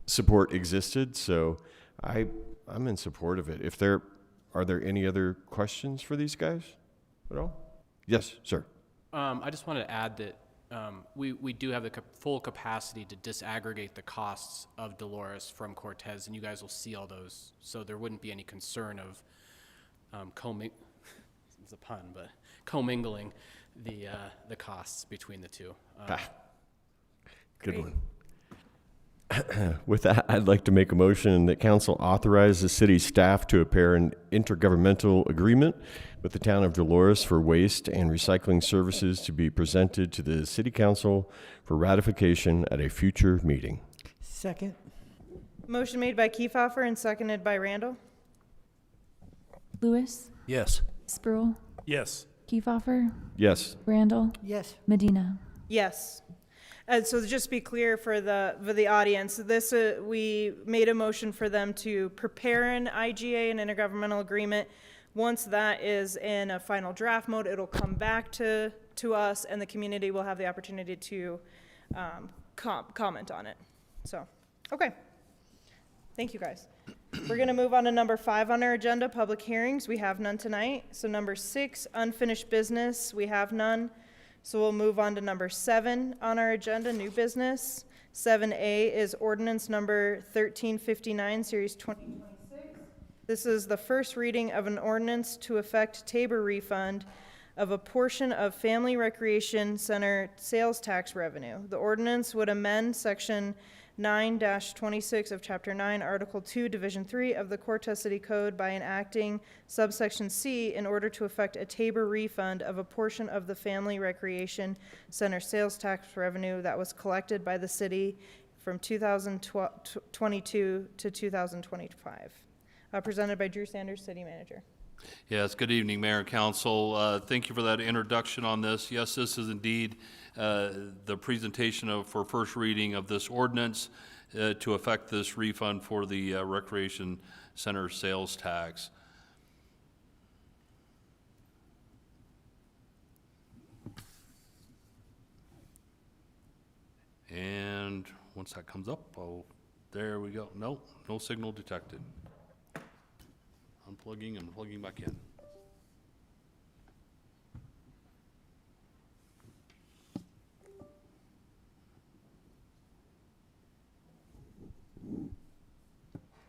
support existed. So I'm in support of it. Are there any other questions for these guys at all? Yes, sir. I just wanted to add that we do have the full capacity to disaggregate the costs of Dolores from Cortez, and you guys will see all those, so there wouldn't be any concern of it's a pun, but commingling the costs between the two. Good one. With that, I'd like to make a motion that council authorize the city staff to prepare an intergovernmental agreement with the town of Dolores for waste and recycling services to be presented to the city council for ratification at a future meeting. Second. Motion made by Kiefhoffer and seconded by Randall. Lewis, Yes. Sproul, Yes. Kiefhoffer, Yes. Randall, Yes. Medina. Yes. And so just to be clear for the audience, this we made a motion for them to prepare an IGA, an intergovernmental agreement. Once that is in a final draft mode, it'll come back to us, and the community will have the opportunity to comment on it. So, okay. Thank you, guys. We're going to move on to number 5 on our agenda, public hearings. We have none tonight. So number 6, unfinished business. We have none. So we'll move on to number 7 on our agenda, new business. 7A is ordinance number 1359, series 2026. This is the first reading of an ordinance to effect Tabor refund of a portion of Family Recreation Center sales tax revenue. The ordinance would amend section 9-26 of Chapter 9, Article 2, Division 3 of the Cortez City Code by enacting subsection C in order to effect a Tabor refund of a portion of the Family Recreation Center sales tax revenue that was collected by the city from 2022 to 2025. Presented by Drew Sanders, City Manager. Yes, good evening, Mayor and Council. Thank you for that introduction on this. Yes, this is indeed the presentation for first reading of this ordinance to effect this refund for the Recreation Center sales tax. And once that comes up, there we go. No signal detected. Unplugging and plugging back in.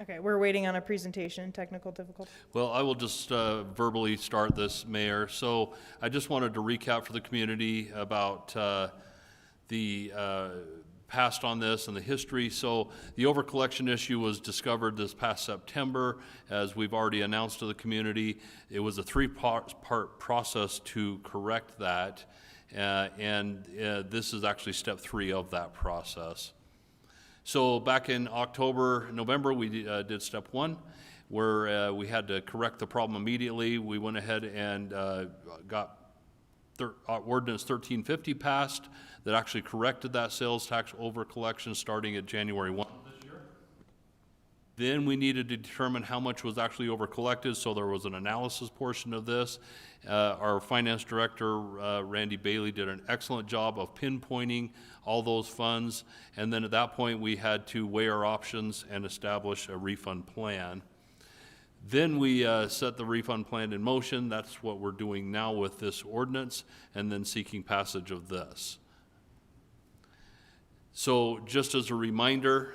Okay, we're waiting on a presentation, technical difficulty. Well, I will just verbally start this, Mayor. So I just wanted to recap for the community about the past on this and the history. So the overcollection issue was discovered this past September. As we've already announced to the community, it was a 3-part process to correct that. And this is actually step 3 of that process. So back in November, we did step 1, where we had to correct the problem immediately. We went ahead and got Ordinance 1350 passed that actually corrected that sales tax over collection starting at January 1 of this year. Then we needed to determine how much was actually over collected, so there was an analysis portion of this. Our finance director, Randy Bailey, did an excellent job of pinpointing all those funds, and then at that point we had to weigh our options and establish a refund plan. Then we set the refund plan in motion. That's what we're doing now with this ordinance, and then seeking passage of this. So just as a reminder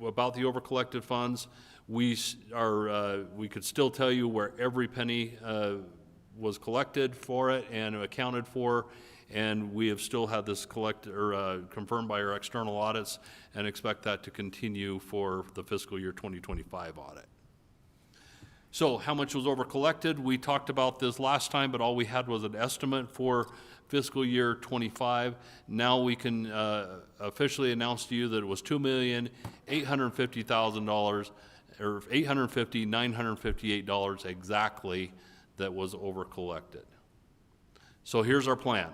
about the overcollected funds, we could still tell you where every penny was collected for it and accounted for, and we have still had this confirmed by our external audits and expect that to continue for the fiscal year 2025 audit. So how much was over collected? We talked about this last time, but all we had was an estimate for fiscal year 25. Now we can officially announce to you that it was $2,850,000 or $850,958 exactly that was over collected. So here's our plan.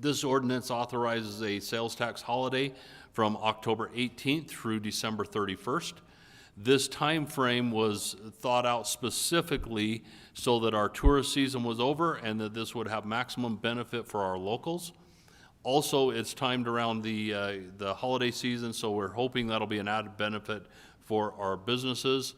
This ordinance authorizes a sales tax holiday from October 18th through December 31st. This time frame was thought out specifically so that our tourist season was over and that this would have maximum benefit for our locals. Also, it's timed around the holiday season, so we're hoping that'll be an added benefit for our businesses.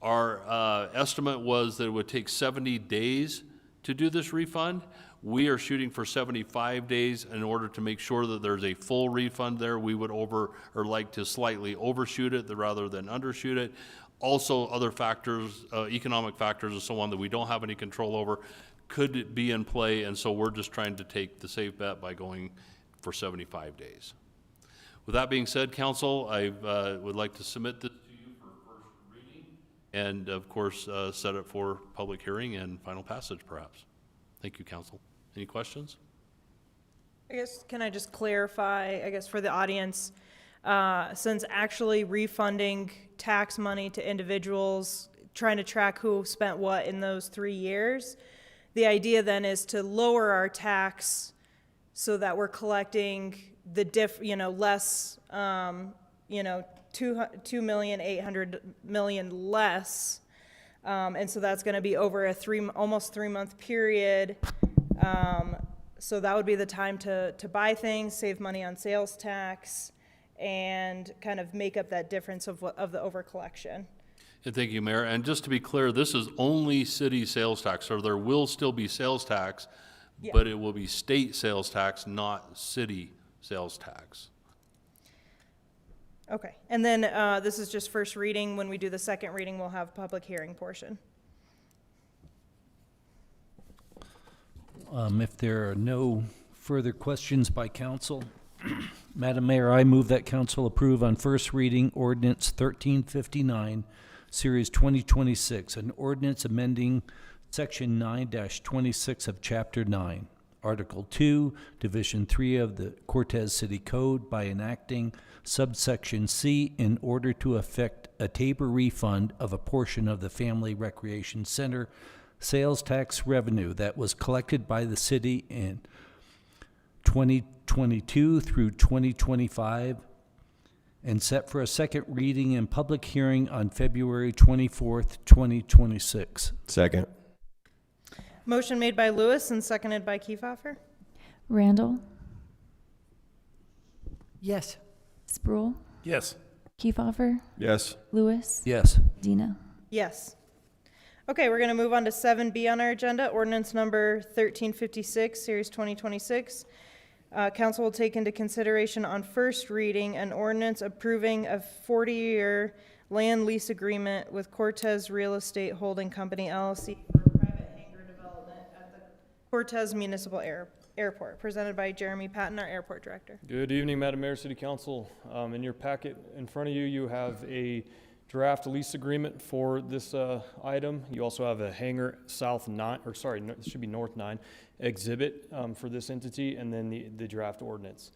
Our estimate was that it would take 70 days to do this refund. We are shooting for 75 days in order to make sure that there's a full refund there. We would like to slightly overshoot it rather than undershoot it. Also, other factors, economic factors and so on that we don't have any control over could be in play, and so we're just trying to take the safe bet by going for 75 days. With that being said, Council, I would like to submit this to you for first reading and, of course, set it for public hearing and final passage, perhaps. Thank you, Council. Any questions? I guess, can I just clarify, I guess for the audience, since actually refunding tax money to individuals, trying to track who spent what in those 3 years, the idea then is to lower our tax so that we're collecting the less, 2,800,000 less. And so that's going to be over a almost 3-month period. So that would be the time to buy things, save money on sales tax, and kind of make up that difference of the overcollection. And thank you, Mayor. And just to be clear, this is only city sales tax, so there will still be sales tax, Yeah. but it will be state sales tax, not city sales tax. Okay, and then this is just first reading. When we do the second reading, we'll have public hearing portion. If there are no further questions by council, Madam Mayor, I move that council approve on first reading ordinance 1359, series 2026, an ordinance amending section 9-26 of chapter 9, article 2, division 3 of the Cortez City Code by enacting subsection C in order to effect a TABOR refund of a portion of the Family Recreation Center sales tax revenue that was collected by the city in 2022 through 2025 and set for a second reading and public hearing on February 24th, 2026. Second. Motion made by Lewis and seconded by Kiefhoffer. Randall, Yes. Sproul, Yes. Kiefhoffer, Yes. Lewis, Yes. Dina. Yes. Okay, we're going to move on to 7B on our agenda, ordinance number 1356, series 2026. Council will take into consideration on first reading an ordinance approving a 40-year land lease agreement with Cortez Real Estate Holding Company, LLC, for private hangar development at the Cortez Municipal Airport, presented by Jeremy Patton, our airport director. Good evening, Madam Mayor, City Council. In your packet in front of you, you have a draft lease agreement for this item. You also have a hangar south 9, or sorry, it should be north 9 exhibit for this entity, and then the draft ordinance.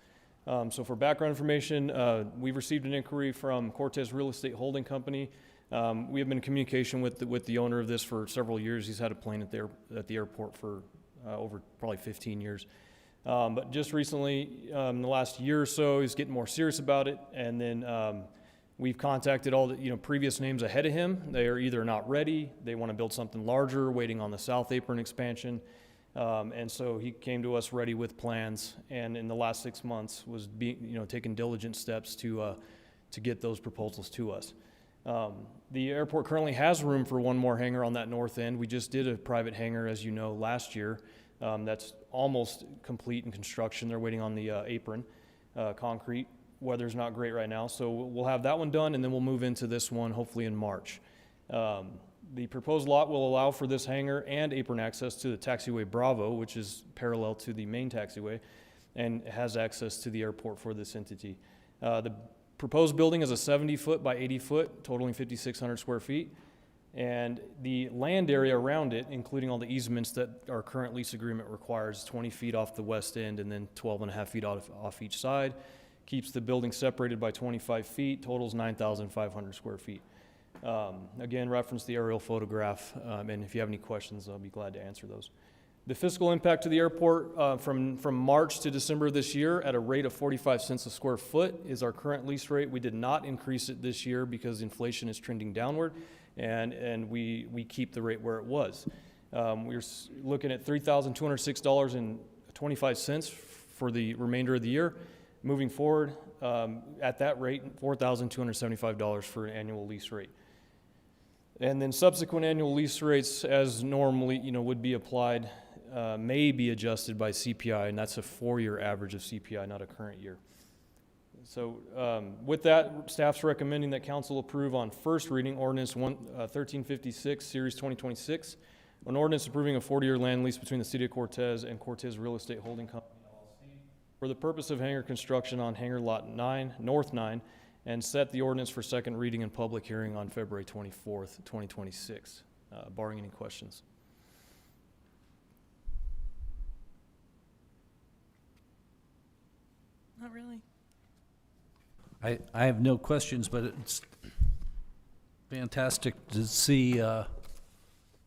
So for background information, we've received an inquiry from Cortez Real Estate Holding Company. We have been in communication with the owner of this for several years. He's had a plane at the airport for over probably 15 years. But just recently, in the last year or so, he's getting more serious about it, and then we've contacted all the previous names ahead of him. They are either not ready, they want to build something larger, waiting on the South Apron expansion, and so he came to us ready with plans. And in the last 6 months, was taking diligent steps to get those proposals to us. The airport currently has room for one more hangar on that north end. We just did a private hangar, as you know, last year. That's almost complete in construction. They're waiting on the apron, concrete. Weather's not great right now, so we'll have that one done, and then we'll move into this one hopefully in March. The proposed lot will allow for this hangar and apron access to the taxiway Bravo, which is parallel to the main taxiway, and has access to the airport for this entity. The proposed building is a 70-foot by 80-foot, totaling 5,600 square feet, and the land area around it, including all the easements that our current lease agreement requires, 20 feet off the west end and then 12.5 feet off each side. Keeps the building separated by 25 feet, totals 9,500 square feet. Again, reference the aerial photograph, and if you have any questions, I'll be glad to answer those. The fiscal impact to the airport from March to December of this year at a rate of 45 cents a square foot is our current lease rate. We did not increase it this year because inflation is trending downward, and we keep the rate where it was. We're looking at $3,206.25 for the remainder of the year. Moving forward, at that rate, $4,275 for an annual lease rate. And then subsequent annual lease rates, as normally, would be applied, may be adjusted by CPI, and that's a 4-year average of CPI, not a current year. So with that, staff's recommending that council approve on first reading ordinance 1356, series 2026, an ordinance approving a 40-year land lease between the City of Cortez and Cortez Real Estate Holding Company, LLC, for the purpose of hangar construction on hangar lot 9, North 9, and set the ordinance for second reading and public hearing on February 24th, 2026, barring any questions. Not really. I have no questions, but it's fantastic to see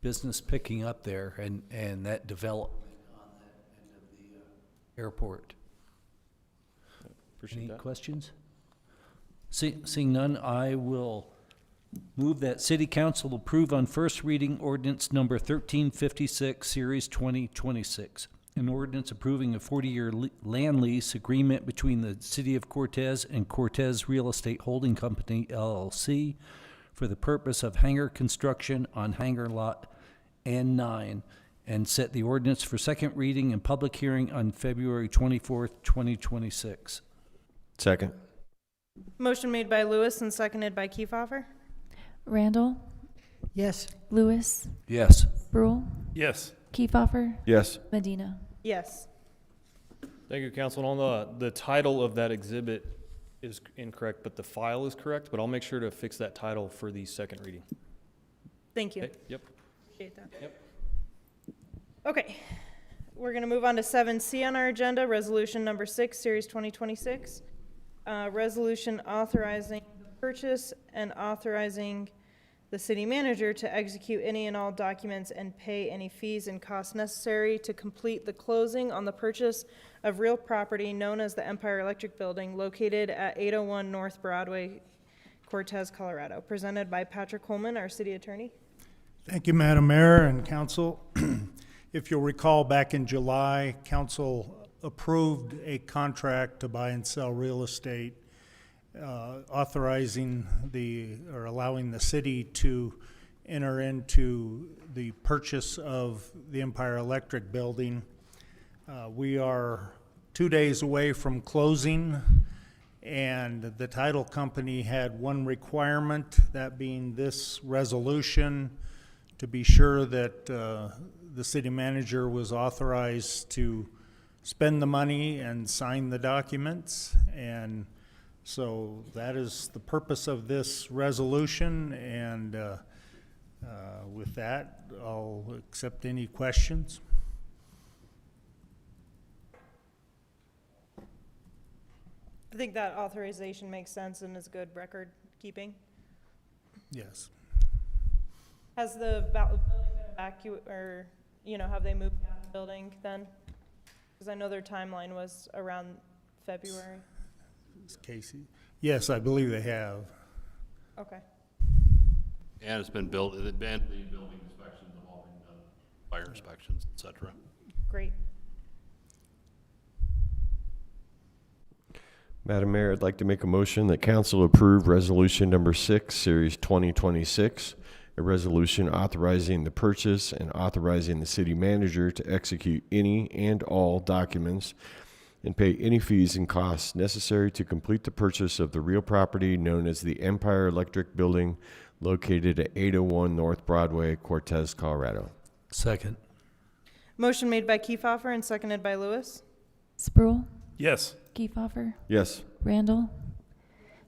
business picking up there and that development on that end of the airport. Appreciate Any that. questions? Seeing none, I will move that City Council approve on first reading ordinance number 1356, Series 2026. An ordinance approving a 40-year land lease agreement between the City of Cortez and Cortez Real Estate Holding Company, LLC, for the purpose of hangar construction on hangar lot N9, and set the ordinance for second reading and public hearing on February 24th, 2026. Second. Motion made by Lewis and seconded by Kiefhoffer. Randall, Yes. Lewis, Yes. Brule, Yes. Kiefhoffer, Yes. Medina. Yes. Thank you, Council. And on the title of that exhibit is incorrect, but the file is correct, but I'll make sure to fix that title for the second reading. Thank you. Okay, yep. Appreciate that. Yep. Okay, we're gonna move on to 7C on our agenda, resolution number 6, series 2026. Resolution authorizing the purchase and authorizing the city manager to execute any and all documents and pay any fees and costs necessary to complete the closing on the purchase of real property known as the Empire Electric Building located at 801 North Broadway, Cortez, Colorado. Presented by Patrick Holman, our city attorney. Thank you, Madam Mayor and Council. If you'll recall, back in July, Council approved a contract to buy and sell real estate, authorizing or allowing the city to enter into the purchase of the Empire Electric Building. We are 2 days away from closing, and the title company had one requirement, that being this resolution, to be sure that the city manager was authorized to spend the money and sign the documents. And so that is the purpose of this resolution, and with that, I'll accept any questions. I think that authorization makes sense and is good record keeping. Yes. Has the building been evacuated, or, have they moved out of the building then? Because I know their timeline was around February. Casey? Yes, I believe they have. Okay. And it's been built, the building inspections have all been done, fire inspections, et cetera. Great. Madam Mayor, I'd like to make a motion that council approve resolution number 6, series 2026, a resolution authorizing the purchase and authorizing the city manager to execute any and all documents and pay any fees and costs necessary to complete the purchase of the real property known as the Empire Electric Building located at 801 North Broadway, Cortez, Colorado. Second. Motion made by Kiefhoffer and seconded by Lewis. Sproul, Yes. Kiefhoffer, Yes. Randall,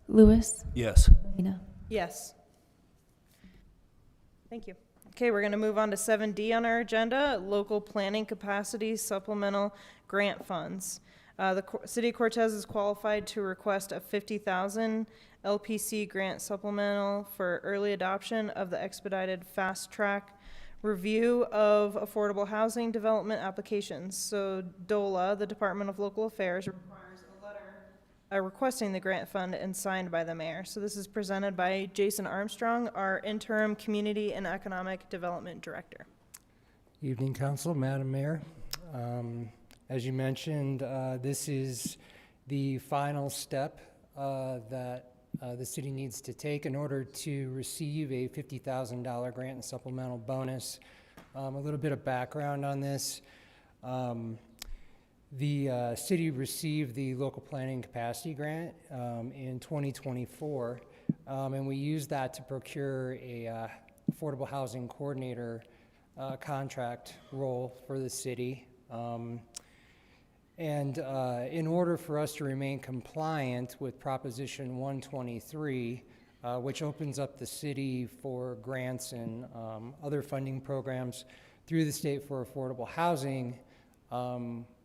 Lewis, Yes. Medina. Yes. Thank you. Okay, we're going to move on to 7D on our agenda, local planning capacity supplemental grant funds. The City of Cortez is qualified to request a $50,000 LPC grant supplemental for early adoption of the expedited fast track review of affordable housing development applications. So DOLA, the Department of Local Affairs, requires a letter requesting the grant fund and signed by the mayor. So this is presented by Jason Armstrong, our interim Community and Economic Development Director. Evening, Council, Madam Mayor. As you mentioned, this is the final step that the city needs to take in order to receive a $50,000 grant and supplemental bonus. A little bit of background on this. The city received the local planning capacity grant in 2024, and we used that to procure a affordable housing coordinator contract role for the city. In order for us to remain compliant with Proposition 123, which opens up the city for grants and other funding programs through the state for affordable housing,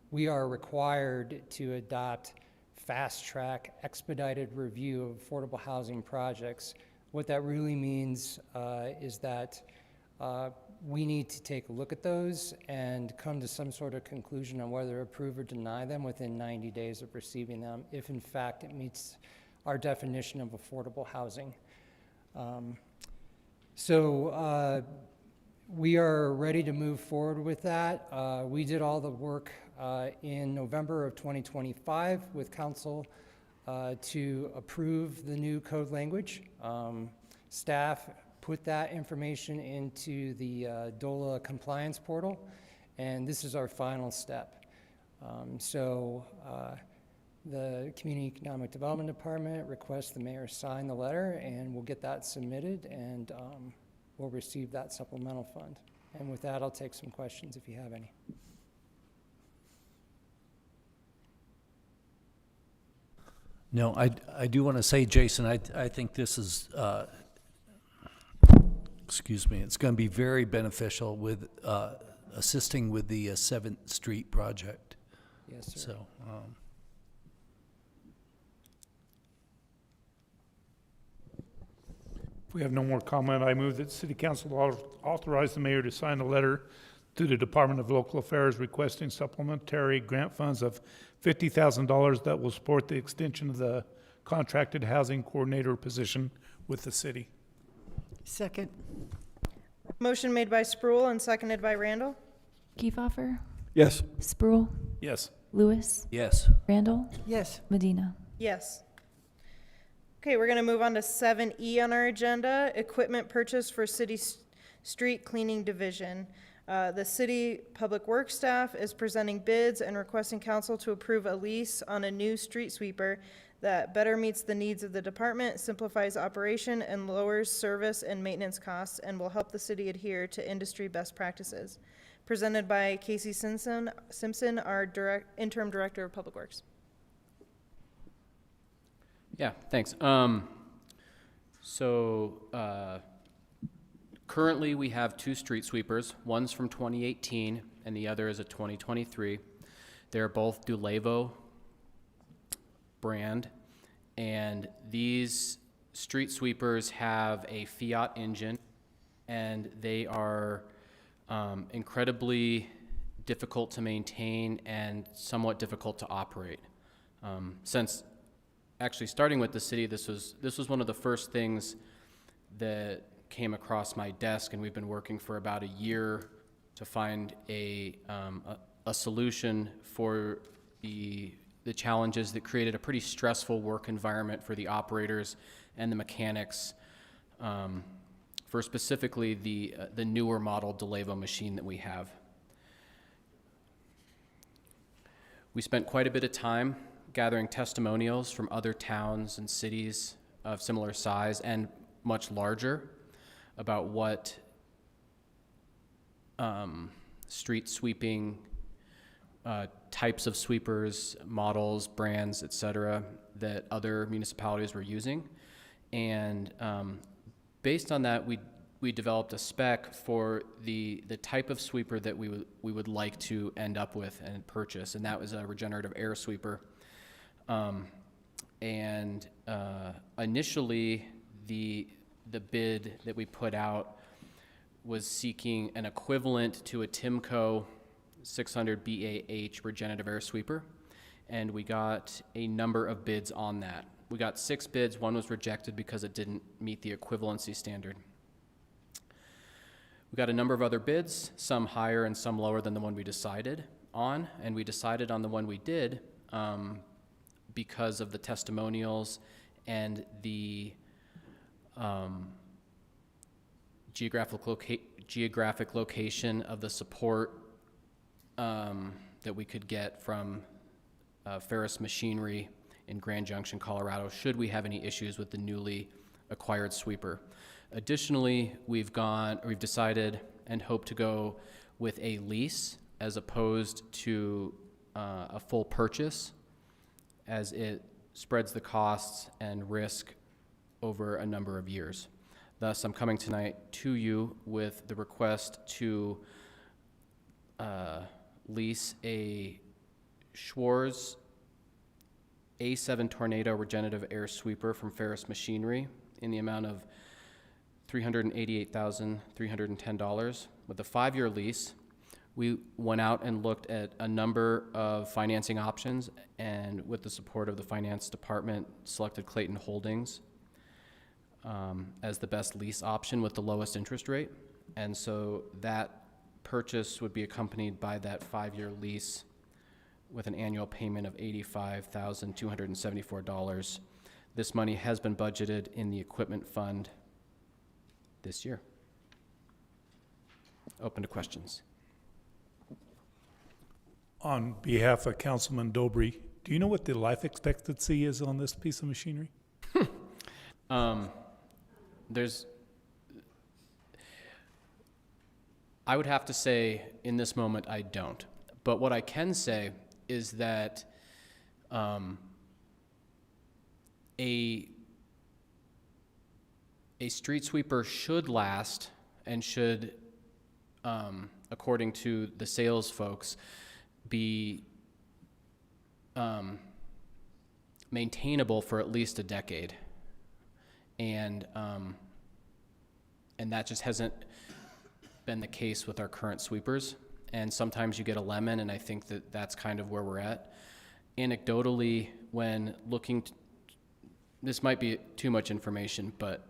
we are required to adopt fast-track expedited review of affordable housing projects. What that really means is that we need to take a look at those and come to some sort of conclusion on whether to approve or deny them within 90 days of receiving them, if in fact it meets our definition of affordable housing. We are ready to move forward with that. We did all the work in November of 2025 with council to approve the new code language. Staff put that information into the DOLA compliance portal, and this is our final step. The Community Economic Development Department requests the mayor sign the letter, and we'll get that submitted, and we'll receive that supplemental fund. And with that, I'll take some questions if you have any. No, I do want to say, Jason, I think this is, excuse me, it's going to be very beneficial with assisting with the 7th Street project. Yes, sir. So, If we have no more comment, I move that City Council authorize the mayor to sign a letter to the Department of Local Affairs requesting supplementary grant funds of $50,000 that will support the extension of the contracted housing coordinator position with the city. Second. Motion made by Sproul and seconded by Randall. Kiefhoffer, Yes. Sproul, Yes. Lewis, yes. Randall, Yes. Medina. Yes. Okay, we're going to move on to 7E on our agenda, equipment purchase for city street cleaning division. The city public works staff is presenting bids and requesting council to approve a lease on a new street sweeper that better meets the needs of the department, simplifies operation, and lowers service and maintenance costs, and will help the city adhere to industry best practices. Presented by Casey Simpson, our interim director of public works. Yeah, thanks. Currently we have 2 street sweepers. One's from 2018 and the other is a 2023. They're both Dulevo brand, and these street sweepers have a Fiat engine, and they are incredibly difficult to maintain and somewhat difficult to operate. Since actually starting with the city, this was one of the first things that came across my desk, and we've been working for about a year to find a solution for the challenges that created a pretty stressful work environment for the operators and the mechanics, for specifically the newer model Dulevo machine that we have. We spent quite a bit of time gathering testimonials from other towns and cities of similar size and much larger about what street sweeping types of sweepers, models, brands, etc., that other municipalities were using. And based on that, we developed a spec for the type of sweeper that we would like to end up with and purchase, and that was a regenerative air sweeper. Initially, the bid that we put out was seeking an equivalent to a Timco 600 BAH regenerative air sweeper, and we got a number of bids on that. We got 6 bids. One was rejected because it didn't meet the equivalency standard. We got a number of other bids, some higher and some lower than the one we decided. on, and we decided on the one we did because of the testimonials and the geographic location of the support that we could get from Ferris Machinery in Grand Junction, Colorado, should we have any issues with the newly acquired sweeper. Additionally, we've decided and hope to go with a lease as opposed to a full purchase, as it spreads the costs and risk over a number of years. Thus, I'm coming tonight to you with the request to lease a Schwarz A7 Tornado regenerative air sweeper from Ferris Machinery in the amount of $388,310. With a 5-year lease, we went out and looked at a number of financing options, and with the support of the finance department, selected Clayton Holdings as the best lease option with the lowest interest rate. And so that purchase would be accompanied by that 5-year lease with an annual payment of $85,274. This money has been budgeted in the equipment fund this year. Open to questions. On behalf of Councilman Dobry, do you know what the life expectancy is on this piece of machinery? I would have to say in this moment I don't. But what I can say is that a street sweeper should last and should, according to the sales folks, be maintainable for at least a decade. And that just hasn't been the case with our current sweepers. And sometimes you get a lemon, and I think that that's kind of where we're at. Anecdotally, when looking, this might be too much information, but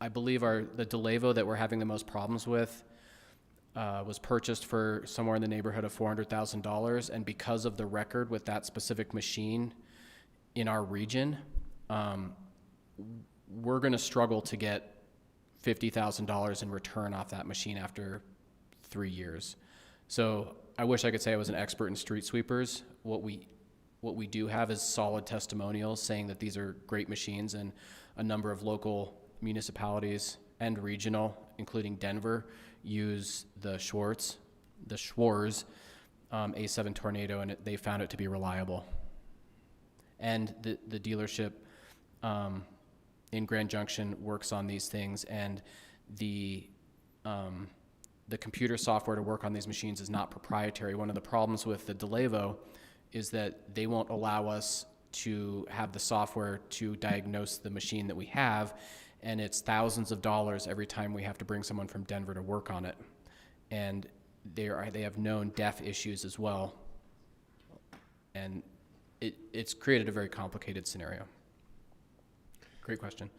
I believe the DeLevo that we're having the most problems with was purchased for somewhere in the neighborhood of $400,000, and because of the record with that specific machine in our region, we're going to struggle to get $50,000 in return off that machine after 3 years. So I wish I could say I was an expert in street sweepers. What we do have is solid testimonials saying that these are great machines, and a number of local municipalities and regional, including Denver, use the Schwarz A7 Tornado, and they found it to be reliable. And the dealership in Grand Junction works on these things, and the computer software to work on these machines is not proprietary. One of the problems with the DeLevo is that they won't allow us to have the software to diagnose the machine that we have, and it's thousands of dollars every time we have to bring someone from Denver to work on it. And they have known DEF issues as well, and it's created a very complicated scenario. Great question.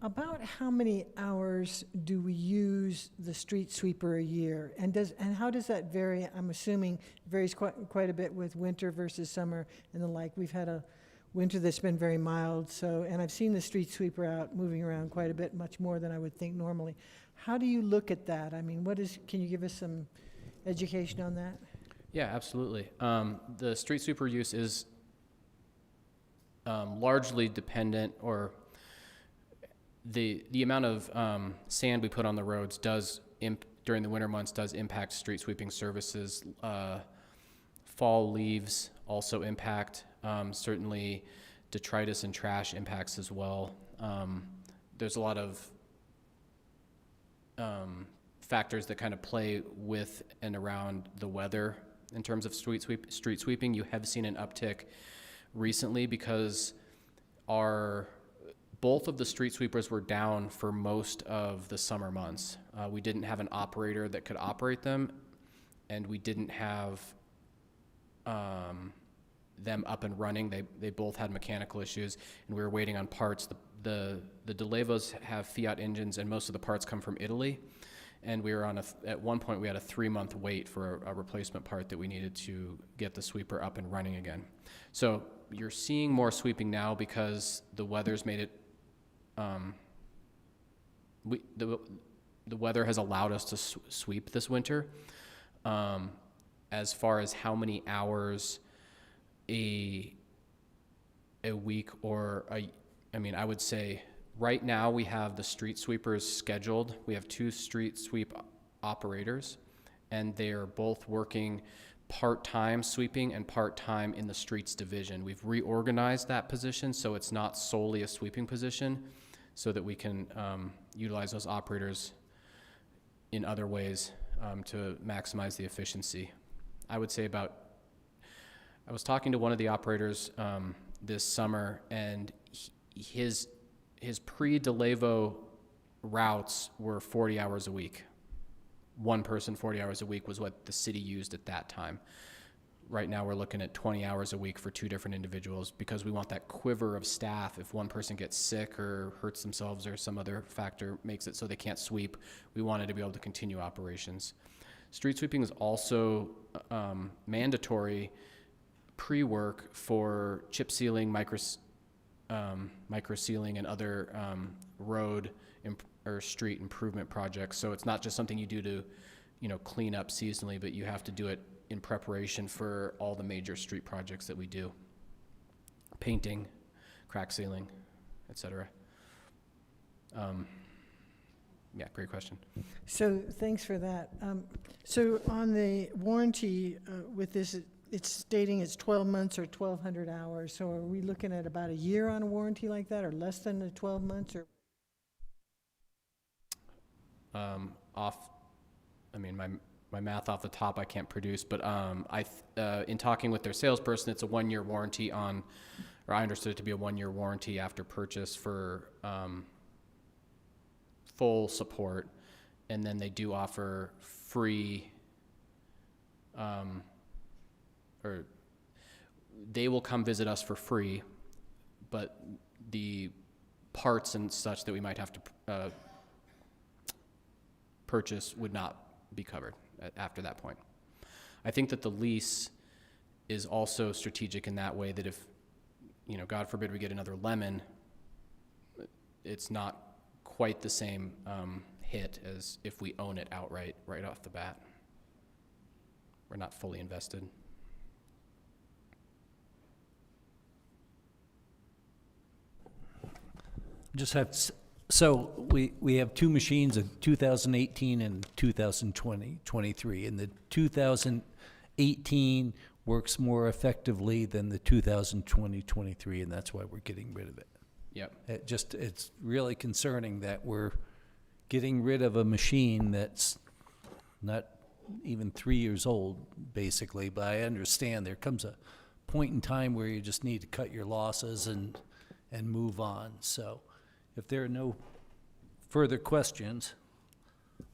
About how many hours do we use the street sweeper a year? And how does that vary? I'm assuming it varies quite a bit with winter versus summer and the like. We've had a winter that's been very mild, and I've seen the street sweeper out moving around quite a bit, much more than I would think normally. How do you look at that? I mean, can you give us some education on that? Yeah, absolutely. The street sweeper use is largely dependent, or the amount of sand we put on the roads during the winter months does impact street sweeping services. Fall leaves also impact. Certainly detritus and trash impacts as well. There's a lot of factors that kind of play with and around the weather in terms of street sweeping. You have seen an uptick recently because both of the street sweepers were down for most of the summer months. We didn't have an operator that could operate them, and we didn't have them up and running. They both had mechanical issues, and we were waiting on parts. The DeLevos have Fiat engines, and most of the parts come from Italy, and we were on at one point we had a 3-month wait for a replacement part that we needed to get the sweeper up and running again. So you're seeing more sweeping now because the weather's made it, the weather has allowed us to sweep this winter. As far as how many hours a week or I would say right now we have the street sweepers scheduled. We have 2 street sweep operators, and they are both working part-time sweeping and part-time in the streets division. We've reorganized that position so it's not solely a sweeping position, so that we can utilize those operators in other ways to maximize the efficiency. I would say I was talking to one of the operators this summer, and his pre-Delevo routes were 40 hours a week. One person 40 hours a week was what the city used at that time. Right now we're looking at 20 hours a week for 2 different individuals because we want that quiver of staff. If one person gets sick or hurts themselves or some other factor makes it so they can't sweep, we wanted to be able to continue operations. Street sweeping is also mandatory pre-work for chip sealing, micro sealing, and other road or street improvement projects. So it's not just something you do to, clean up seasonally, but you have to do it in preparation for all the major street projects that we do. Painting, crack sealing, etc. Yeah, great question. So thanks for that. So on the warranty with this, it's stating it's 12 months or 1,200 hours. So are we looking at about a year on a warranty like that, or less than the 12 months? Or my math off the top I can't produce, but in talking with their salesperson, it's a 1-year warranty on, or I understood it to be a 1-year warranty after purchase for full support, and then they do offer free, or they will come visit us for free, but the parts and such that we might have to purchase would not be covered after that point. I think that the lease is also strategic in that way that if, God forbid we get another lemon, it's not quite the same hit as if we own it outright right off the bat. We're not fully invested. So we have 2 machines, a 2018 and 2023, and the 2018 works more effectively than the 2023, and that's why we're getting rid of it. Yep. It's really concerning that we're getting rid of a machine that's not even 3 years old, basically, but I understand there comes a point in time where you just need to cut your losses and move on. So if there are no further questions,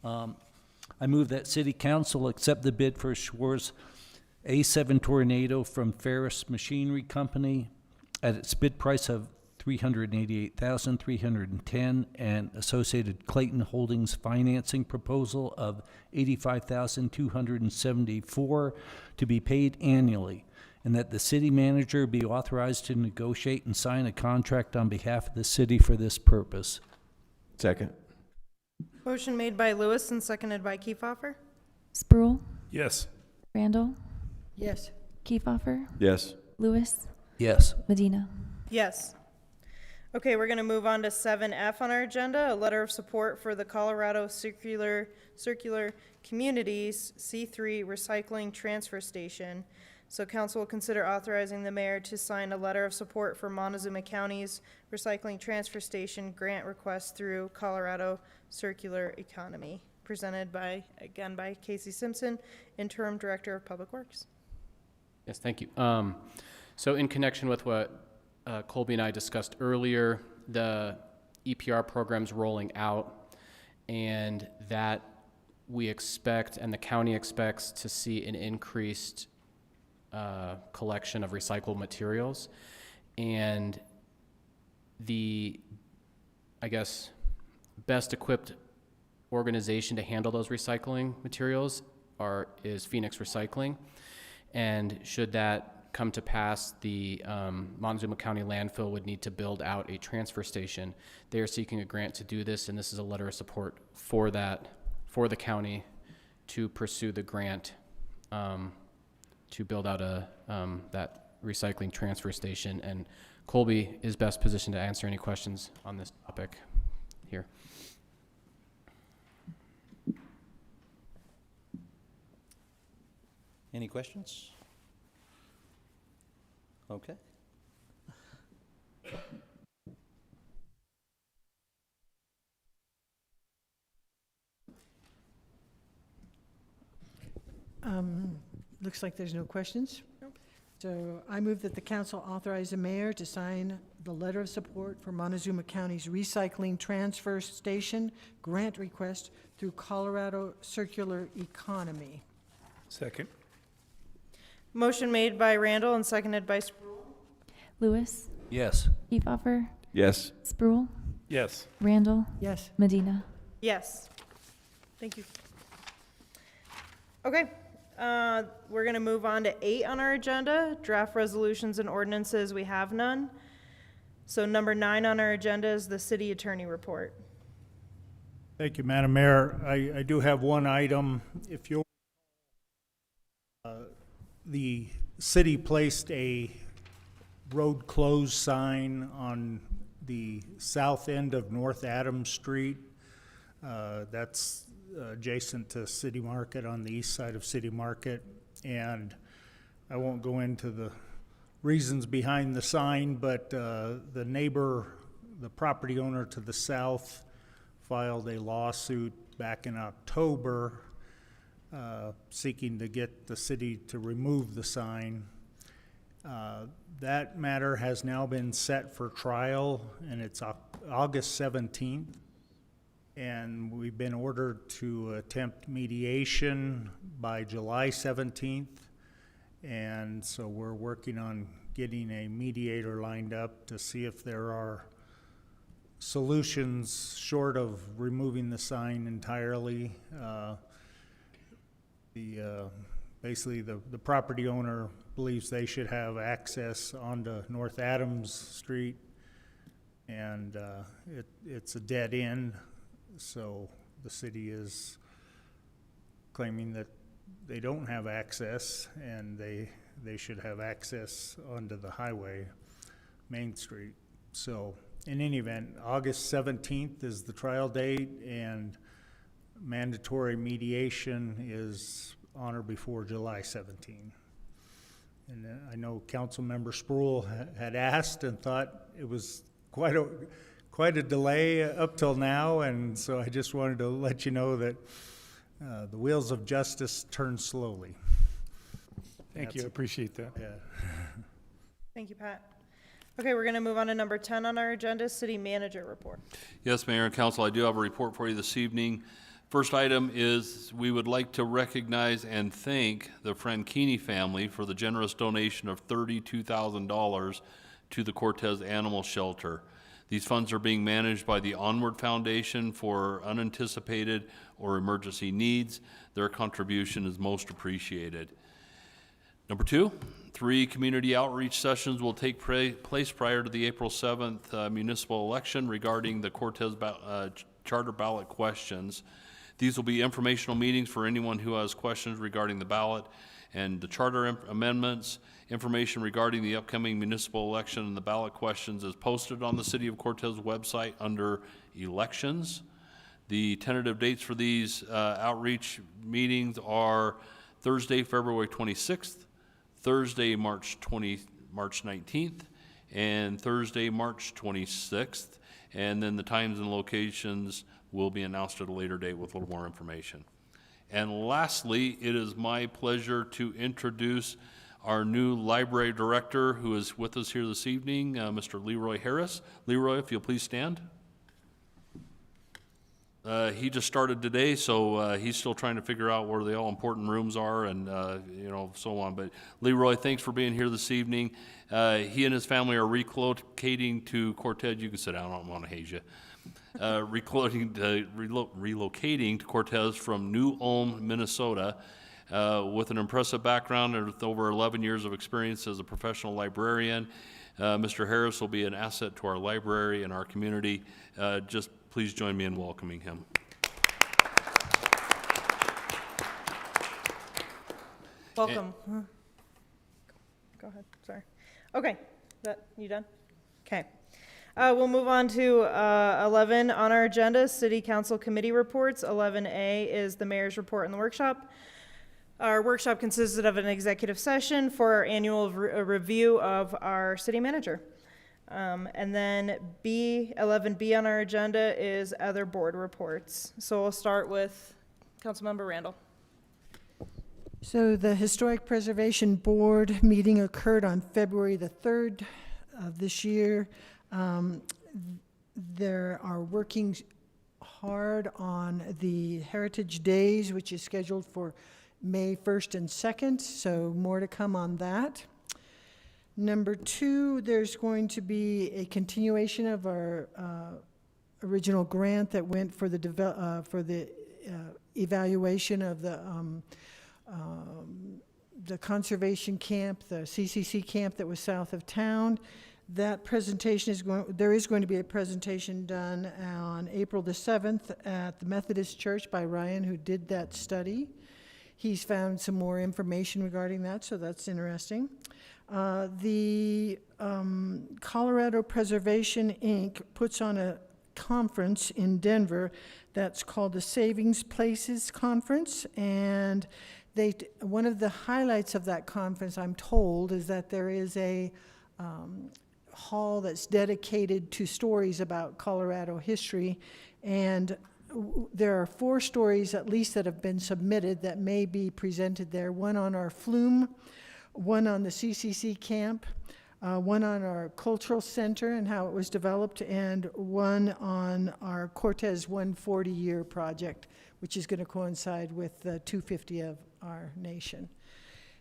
I move that City Council accept the bid for Schwartz A7 Tornado from Ferris Machinery Company at its bid price of $388,310 and associated Clayton Holdings financing proposal of $85,274 to be paid annually, and that the city manager be authorized to negotiate and sign a contract on behalf of the city for this purpose. Second. Motion made by Lewis and seconded by Kiefhofer. Sproul, Yes. Randall, yes. Kiefhofer, Yes. Lewis, Yes. Medina. Yes. Okay, we're going to move on to 7F on our agenda, a letter of support for the Colorado Circular Communities C3 Recycling Transfer Station. So council will consider authorizing the mayor to sign a letter of support for Montezuma County's Recycling Transfer Station grant request through Colorado Circular Economy, presented by Casey Simpson, Interim Director of Public Works. Yes, thank you. So in connection with what Colby and I discussed earlier, the EPR program's rolling out, and that we expect, and the county expects, to see an increased collection of recycled materials. And the, I guess, best equipped organization to handle those recycling materials is Phoenix Recycling. And should that come to pass, the Montezuma County landfill would need to build out a transfer station. They are seeking a grant to do this, and this is a letter of support for that, for the county to pursue the grant to build out that recycling transfer station. And Colby is best positioned to answer any questions on this topic here. Any questions? Okay. Looks like there's no questions. So I move that the council authorize the mayor to sign the letter of support for Montezuma County's recycling transfer station grant request through Colorado Circular Economy. Second. Motion made by Randall and seconded by Sproul. Lewis, Yes. Kiefhoffer, Yes. Sproul, Yes. Randall, Yes. Medina. Yes. Thank you. Okay, we're gonna move on to 8 on our agenda, draft resolutions and ordinances. We have none. So number 9 on our agenda is the city attorney report. Thank you, Madam Mayor. I do have one item. If you, the city placed a road closed sign on the south end of North Adams Street. That's adjacent to City Market, on the east side of City Market. And I won't go into the reasons behind the sign, but the neighbor, the property owner to the south, filed a lawsuit back in October seeking to get the city to remove the sign. That matter has now been set for trial, and it's August 17th. And we've been ordered to attempt mediation by July 17th. And so we're working on getting a mediator lined up to see if there are solutions short of removing the sign entirely. Basically, the property owner believes they should have access onto North Adams Street, and it's a dead end, so the city is claiming that they don't have access, and they should have access onto the highway, Main Street. So in any event, August 17th is the trial date, and mandatory mediation is on or before July 17. And I know Councilmember Sproul had asked and thought it was quite a delay up till now, and so I just wanted to let you know that the wheels of justice turn slowly. Thank you, I appreciate that. Yeah. Thank you, Pat. Okay, we're gonna move on to number 10 on our agenda, city manager report. Yes, Mayor and Council, I do have a report for you this evening. First item is we would like to recognize and thank the Franchini family for the generous donation of $32,000 to the Cortez Animal Shelter. These funds are being managed by the Onward Foundation for unanticipated or emergency needs. Their contribution is most appreciated. Number 2, 3 community outreach sessions will take place prior to the April 7th municipal election regarding the Cortez charter ballot questions. These will be informational meetings for anyone who has questions regarding the ballot and the charter amendments. Information regarding the upcoming municipal election and the ballot questions is posted on the City of Cortez website under Elections. The tentative dates for these outreach meetings are Thursday, February 26th, Thursday, March 19th, and Thursday, March 26th. And then the times and locations will be announced at a later date with a little more information. And lastly, it is my pleasure to introduce our new library director who is with us here this evening, Mr. Leroy Harris. Leroy, if you'll please stand. He just started today, so he's still trying to figure out where the all-important rooms are and, so on. But Leroy, thanks for being here this evening. He and his family are relocating to Cortez. You can sit down, I don't want to haze you. relocating to Cortez from New Ulm, Minnesota. With an impressive background and with over 11 years of experience as a professional librarian, Mr. Harris will be an asset to our library and our community. Just please join me in welcoming him. Welcome. Go ahead, sorry. Okay, you done? Okay. We'll move on to 11 on our agenda, City Council Committee Reports. 11A is the Mayor's Report and the Workshop. Our workshop consisted of an executive session for our annual review of our city manager. And then 11B on our agenda is other board reports. So we'll start with Councilmember Randall. So the Historic Preservation Board meeting occurred on February the 3rd of this year. They are working hard on the Heritage Days, which is scheduled for May 1st and 2nd, so more to come on that. Number 2, there's going to be a continuation of our original grant that went for the evaluation of the conservation camp, the CCC camp that was south of town. That presentation there is going to be a presentation done on April the 7th at the Methodist Church by Ryan, who did that study. He's found some more information regarding that, so that's interesting. The Colorado Preservation, Inc. puts on a conference in Denver that's called the Savings Places Conference, and one of the highlights of that conference, I'm told, is that there is a hall that's dedicated to stories about Colorado history, and there are 4 stories at least that have been submitted that may be presented there. One on our flume, one on the CCC camp, one on our cultural center and how it was developed, and one on our Cortez 140-year project, which is going to coincide with the 250 of our nation.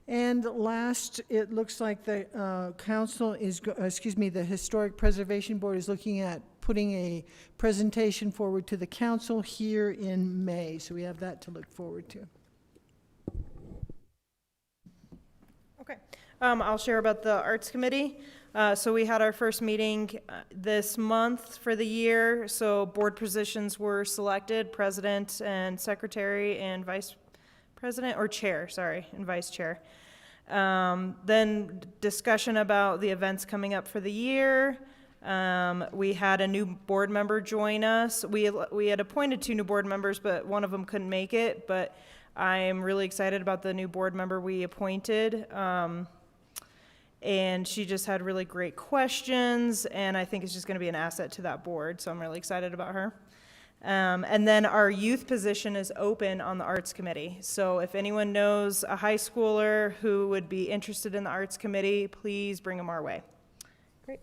And last, it looks like the the Historic Preservation Board is looking at putting a presentation forward to the council here in May. So we have that to look forward to. Okay. I'll share about the Arts Committee. So we had our first meeting this month for the year. So board positions were selected, president and secretary and vice president, or chair, sorry, and vice chair. Then discussion about the events coming up for the year. We had a new board member join us. We had appointed 2 new board members, but one of them couldn't make it. But I am really excited about the new board member we appointed. And she just had really great questions, and I think it's just going to be an asset to that board. So I'm really excited about her. And then our youth position is open on the Arts Committee. So if anyone knows a high schooler who would be interested in the Arts Committee, please bring them our way. Great.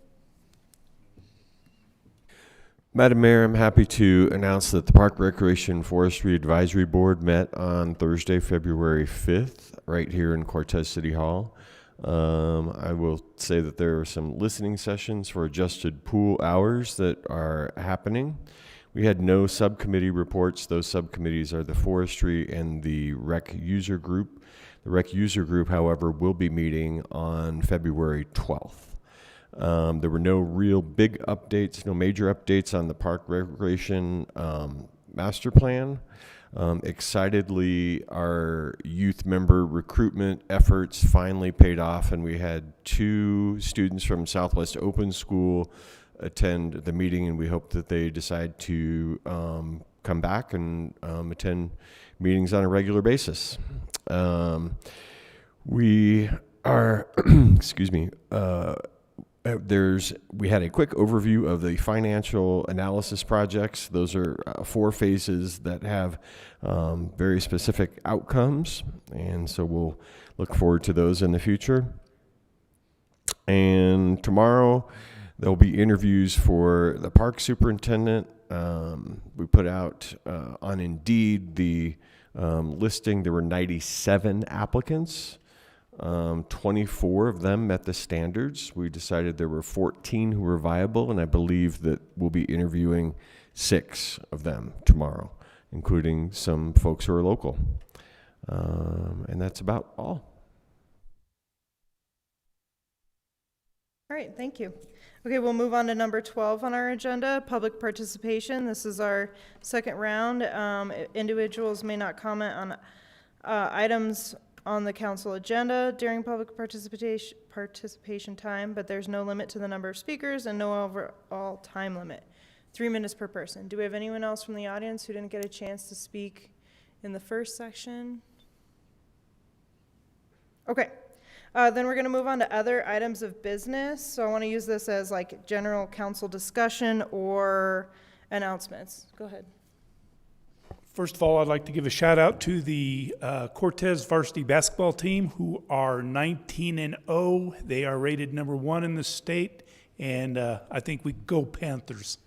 Madam Mayor, I'm happy to announce that the Park Recreation Forestry Advisory Board met on Thursday, February 5th, right here in Cortez City Hall. I will say that there are some listening sessions for adjusted pool hours that are happening. We had no subcommittee reports. Those subcommittees are the forestry and the rec user group. The rec user group, however, will be meeting on February 12th. There were no real big updates, no major updates on the park recreation master plan. Excitedly, our youth member recruitment efforts finally paid off, and we had 2 students from Southwest Open School attend the meeting, and we hope that they decide to come back and attend meetings on a regular basis. We are, excuse me, we had a quick overview of the financial analysis projects. Those are 4 phases that have very specific outcomes, and so we'll look forward to those in the future. And tomorrow, there'll be interviews for the park superintendent. We put out on Indeed the listing. There were 97 applicants. 24 of them met the standards. We decided there were 14 who were viable, and I believe that we'll be interviewing 6 of them tomorrow, including some folks who are local. And that's about all. All right, thank you. Okay, we'll move on to number 12 on our agenda, public participation. This is our second round. Individuals may not comment on items on the council agenda during public participation time, but there's no limit to the number of speakers and no overall time limit. 3 minutes per person. Do we have anyone else from the audience who didn't get a chance to speak in the first section? Okay. Then we're going to move on to other items of business. So I want to use this as like general council discussion or announcements. Go ahead. First of all, I'd like to give a shout out to the Cortez varsity basketball team, who are 19-0. They are rated number 1 in the state, and I think we go Panthers.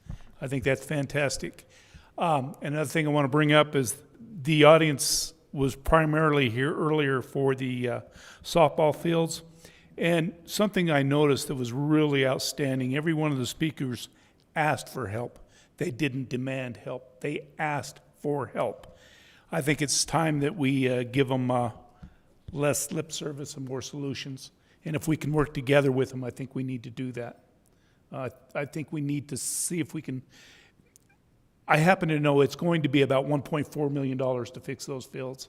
I think that's fantastic. Another thing I want to bring up is the audience was primarily here earlier for the softball fields. And something I noticed that was really outstanding, every one of the speakers asked for help. They didn't demand help. They asked for help. I think it's time that we give them less lip service and more solutions. And if we can work together with them, I think we need to do that. I think we need to see if we can. I happen to know it's going to be about $1.4 million to fix those fields.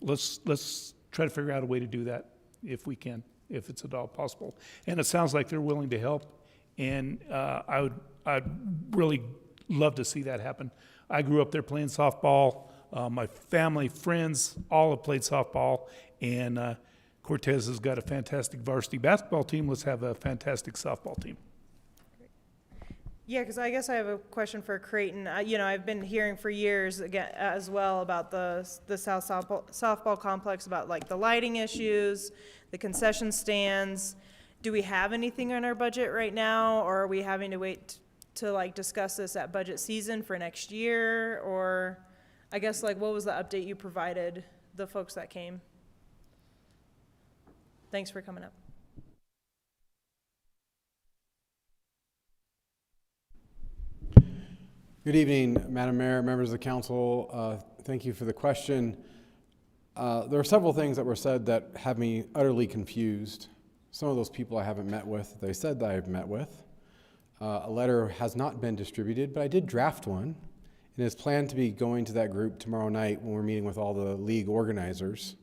Let's try to figure out a way to do that if we can, if it's at all possible. And it sounds like they're willing to help, and I'd really love to see that happen. I grew up there playing softball. My family, friends, all have played softball, and Cortez has got a fantastic varsity basketball team. Let's have a fantastic softball team. Yeah, because I guess I have a question for Creighton. I've been hearing for years again as well about the South softball complex, about like the lighting issues, the concession stands. Do we have anything in our budget right now, or are we having to wait to like discuss this at budget season for next year? Or I guess like what was the update you provided the folks that came? Thanks for coming up. Good evening, Madam Mayor, members of the council. Thank you for the question. There are several things that were said that have me utterly confused. Some of those people I haven't met with, they said that I've met with. A letter has not been distributed, but I did draft one, and it's planned to be going to that group tomorrow night when we're meeting with all the league organizers.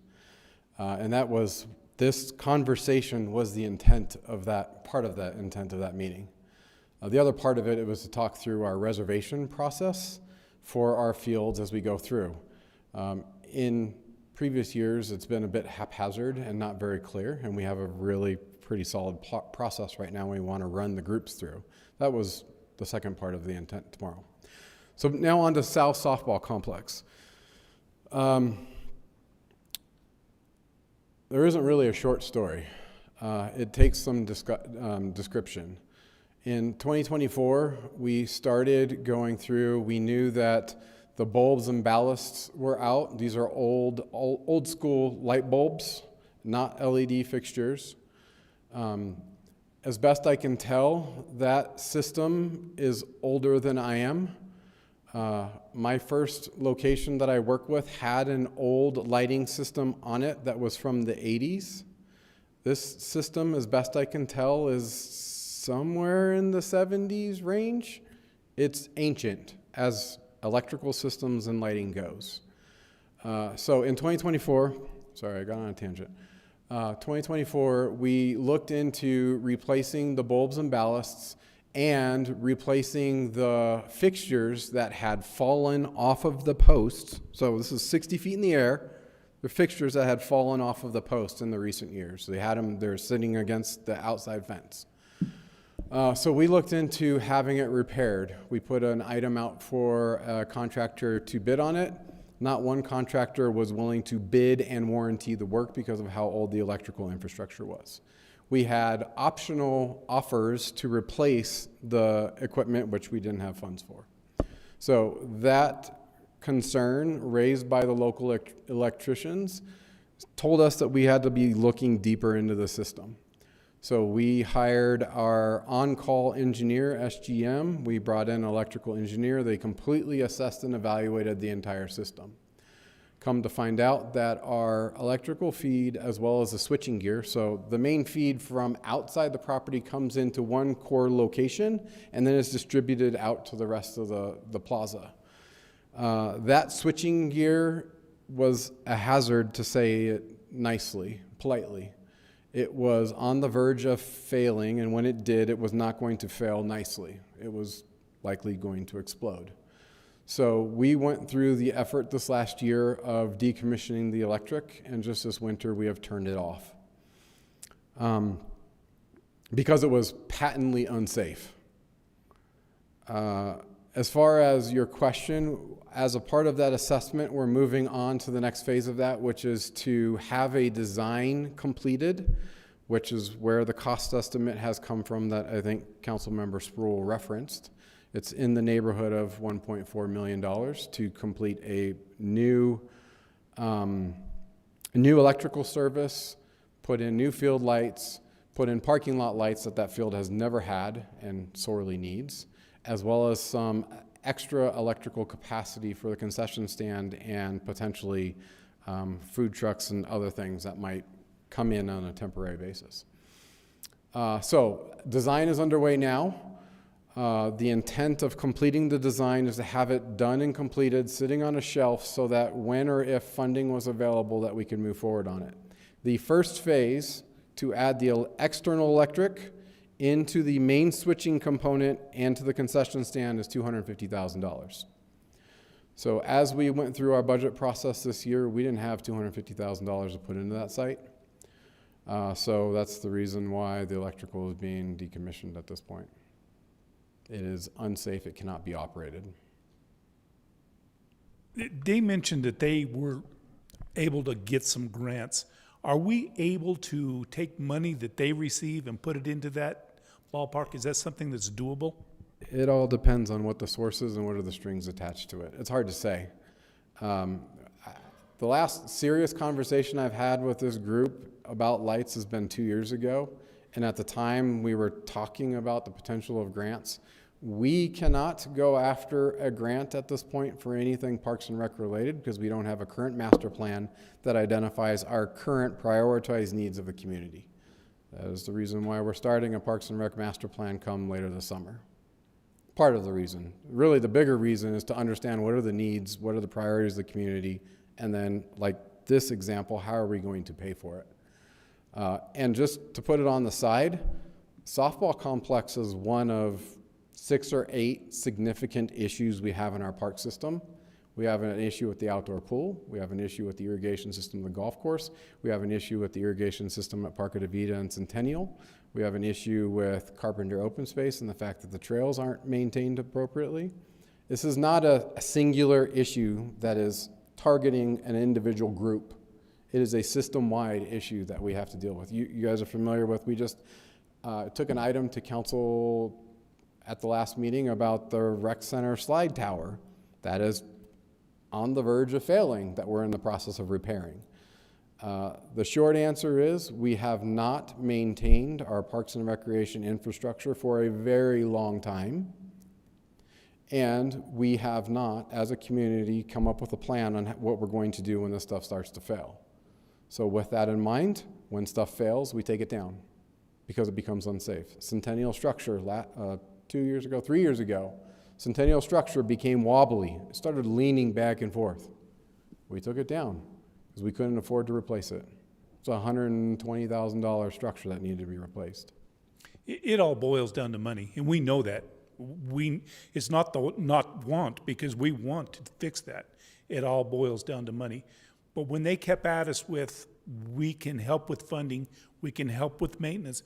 And that was, this conversation was the intent of that, part of that intent of that meeting. The other part of it was to talk through our reservation process for our fields as we go through. In previous years, it's been a bit haphazard and not very clear, and we have a really pretty solid process right now we want to run the groups through. That was the second part of the intent tomorrow. So now on to South Softball Complex. There isn't really a short story. It takes some description. In 2024, we started going through, we knew that the bulbs and ballasts were out. These are old school light bulbs, not LED fixtures. As best I can tell, that system is older than I am. My first location that I worked with had an old lighting system on it that was from the 80s. This system, as best I can tell, is somewhere in the 70s range. It's ancient as electrical systems and lighting goes. So in 2024, sorry, I got on a tangent. 2024, we looked into replacing the bulbs and ballasts and replacing the fixtures that had fallen off of the posts. So this is 60 feet in the air. The fixtures that had fallen off of the posts in the recent years. So they had them, they're sitting against the outside fence. So we looked into having it repaired. We put an item out for a contractor to bid on it. Not one contractor was willing to bid and warranty the work because of how old the electrical infrastructure was. We had optional offers to replace the equipment, which we didn't have funds for. So that concern raised by the local electricians told us that we had to be looking deeper into the system. So we hired our on-call engineer, SGM. We brought in an electrical engineer. They completely assessed and evaluated the entire system. Come to find out that our electrical feed, as well as the switching gear, so the main feed from outside the property comes into one core location and then is distributed out to the rest of the plaza. That switching gear was a hazard, to say it nicely, politely. It was on the verge of failing, and when it did, it was not going to fail nicely. It was likely going to explode. So we went through the effort this last year of decommissioning the electric, and just this winter we have turned it off because it was patently unsafe. As far as your question, as a part of that assessment, we're moving on to the next phase of that, which is to have a design completed, which is where the cost estimate has come from that I think Councilmember Sproul referenced. It's in the neighborhood of $1.4 million to complete a new electrical service, put in new field lights, put in parking lot lights that field has never had and sorely needs, as well as some extra electrical capacity for the concession stand and potentially food trucks and other things that might come in on a temporary basis. So design is underway now. The intent of completing the design is to have it done and completed, sitting on a shelf, so that when or if funding was available that we could move forward on it. The first phase, to add the external electric into the main switching component and to the concession stand, is $250,000. So as we went through our budget process this year, we didn't have $250,000 to put into that site. So that's the reason why the electrical is being decommissioned at this point. It is unsafe. It cannot be operated. They mentioned that they were able to get some grants. Are we able to take money that they receive and put it into that ballpark? Is that something that's doable? It all depends on what the source is and what are the strings attached to it. It's hard to say. The last serious conversation I've had with this group about lights has been 2 years ago. And at the time we were talking about the potential of grants. We cannot go after a grant at this point for anything Parks and Rec related because we don't have a current master plan that identifies our current prioritized needs of the community. That is the reason why we're starting a Parks and Rec master plan come later this summer. Part of the reason. Really the bigger reason is to understand what are the needs, what are the priorities of the community, and then like this example, how are we going to pay for it? And just to put it on the side, softball complex is one of 6 or 8 significant issues we have in our park system. We have an issue with the outdoor pool. We have an issue with the irrigation system of the golf course. We have an issue with the irrigation system at Park of Vida and Centennial. We have an issue with Carpenter Open Space and the fact that the trails aren't maintained appropriately. This is not a singular issue that is targeting an individual group. It is a system-wide issue that we have to deal with. You guys are familiar with, we just took an item to council at the last meeting about the rec center slide tower that is on the verge of failing, that we're in the process of repairing. The short answer is we have not maintained our parks and recreation infrastructure for a very long time. And we have not, as a community, come up with a plan on what we're going to do when this stuff starts to fail. So with that in mind, when stuff fails, we take it down because it becomes unsafe. Centennial structure, 3 years ago, Centennial structure became wobbly. It started leaning back and forth. We took it down because we couldn't afford to replace it. It's a $120,000 structure that needed to be replaced. It all boils down to money, and we know that. It's not want, because we want to fix that. It all boils down to money. But when they kept at us with, we can help with funding, we can help with maintenance,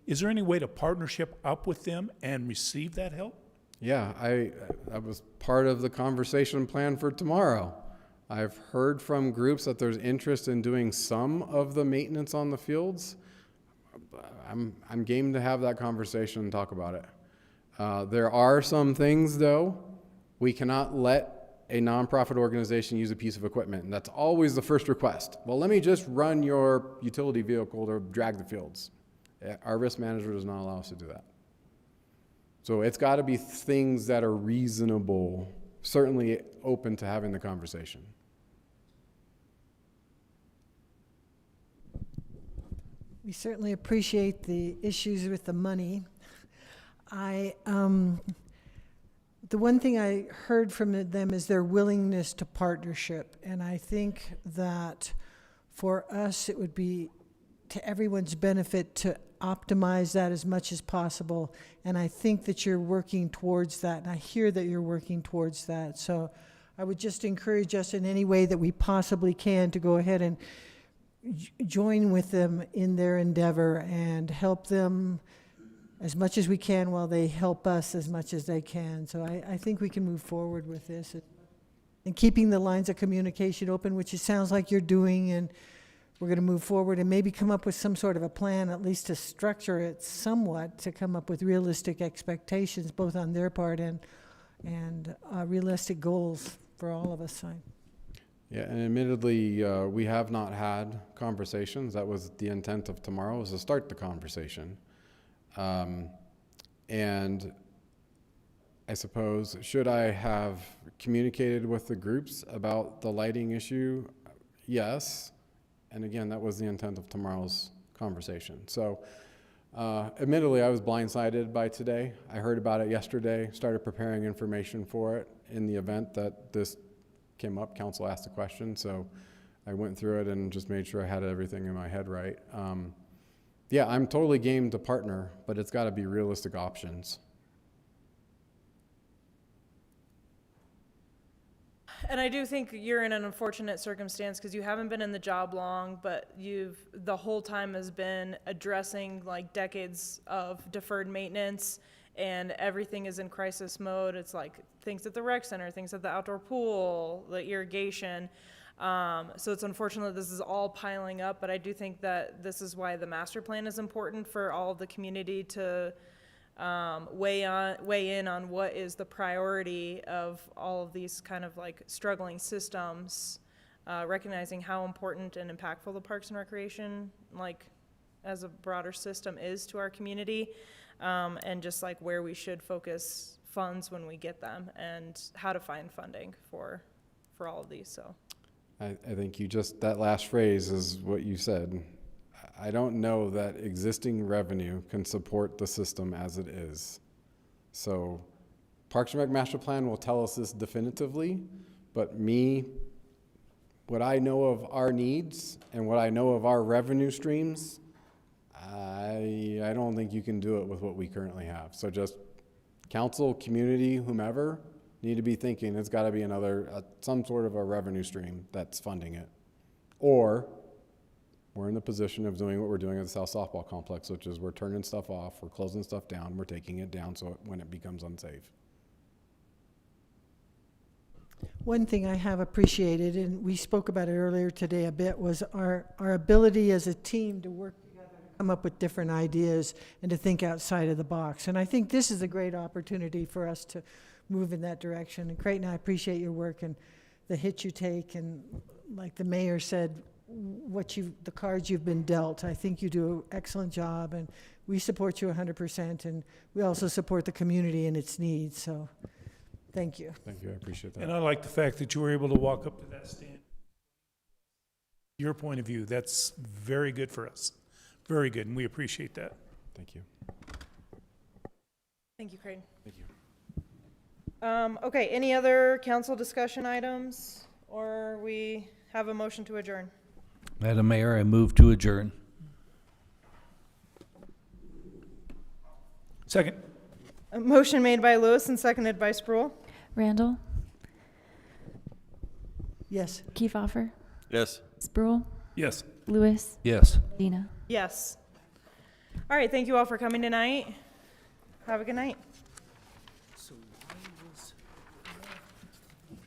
is there any way to partnership up with them and receive that help? Yeah, that was part of the conversation plan for tomorrow. I've heard from groups that there's interest in doing some of the maintenance on the fields. I'm game to have that conversation and talk about it. There are some things, though, we cannot let a nonprofit organization use a piece of equipment, and that's always the first request. Well, let me just run your utility vehicle to drag the fields. Our risk manager does not allow us to do that. So it's got to be things that are reasonable, certainly open to having the conversation. We certainly appreciate the issues with the money. The one thing I heard from them is their willingness to partnership. And I think that for us, it would be to everyone's benefit to optimize that as much as possible. And I think that you're working towards that. And I hear that you're working towards that. So I would just encourage us in any way that we possibly can to go ahead and join with them in their endeavor and help them as much as we can while they help us as much as they can. So I think we can move forward with this. And keeping the lines of communication open, which it sounds like you're doing, and we're going to move forward and maybe come up with some sort of a plan, at least to structure it somewhat, to come up with realistic expectations, both on their part and realistic goals for all of us. Yeah, and admittedly, we have not had conversations. That was the intent of tomorrow, was to start the conversation. And I suppose, should I have communicated with the groups about the lighting issue? Yes. And again, that was the intent of tomorrow's conversation. So admittedly, I was blindsided by today. I heard about it yesterday, started preparing information for it in the event that this came up. Council asked a question, so I went through it and just made sure I had everything in my head right. Yeah, I'm totally game to partner, but it's got to be realistic options. And I do think you're in an unfortunate circumstance because you haven't been in the job long, but the whole time has been addressing like decades of deferred maintenance, and everything is in crisis mode. It's like things at the rec center, things at the outdoor pool, the irrigation. So it's unfortunate this is all piling up, but I do think that this is why the master plan is important for all of the community to weigh in on what is the priority of all of these kind of like struggling systems, recognizing how important and impactful the Parks and Recreation, like as a broader system, is to our community, and just like where we should focus funds when we get them and how to find funding for all of these. So I think that last phrase is what you said. I don't know that existing revenue can support the system as it is. So Parks and Rec Master Plan will tell us this definitively, but what I know of our needs and what I know of our revenue streams, I don't think you can do it with what we currently have. So just council, community, whomever, need to be thinking it's got to be some sort of a revenue stream that's funding it. Or we're in the position of doing what we're doing at the South Softball Complex, which is we're turning stuff off, we're closing stuff down, we're taking it down when it becomes unsafe. One thing I have appreciated, and we spoke about it earlier today a bit, was our ability as a team to work together, come up with different ideas, and to think outside of the box. And I think this is a great opportunity for us to move in that direction. And Creighton, I appreciate your work and the hit you take, and like the mayor said, the cards you've been dealt. I think you do an excellent job, and we support you 100%, and we also support the community and its needs. So thank you. Thank you, I appreciate that. And I like the fact that you were able to walk up to that stand. Your point of view, that's very good for us. Very good, and we appreciate that. Thank you. thank you, Creighton. Thank you. Okay, any other council discussion items, or we have a motion to adjourn? Madam Mayor, I move to adjourn. Second. A motion made by Lewis and seconded by Sproul. Randall, Yes. Kiefhofer, Yes. Sproul, Yes. Lewis, Yes. Dina. Yes. All right, thank you all for coming tonight. Have a good night.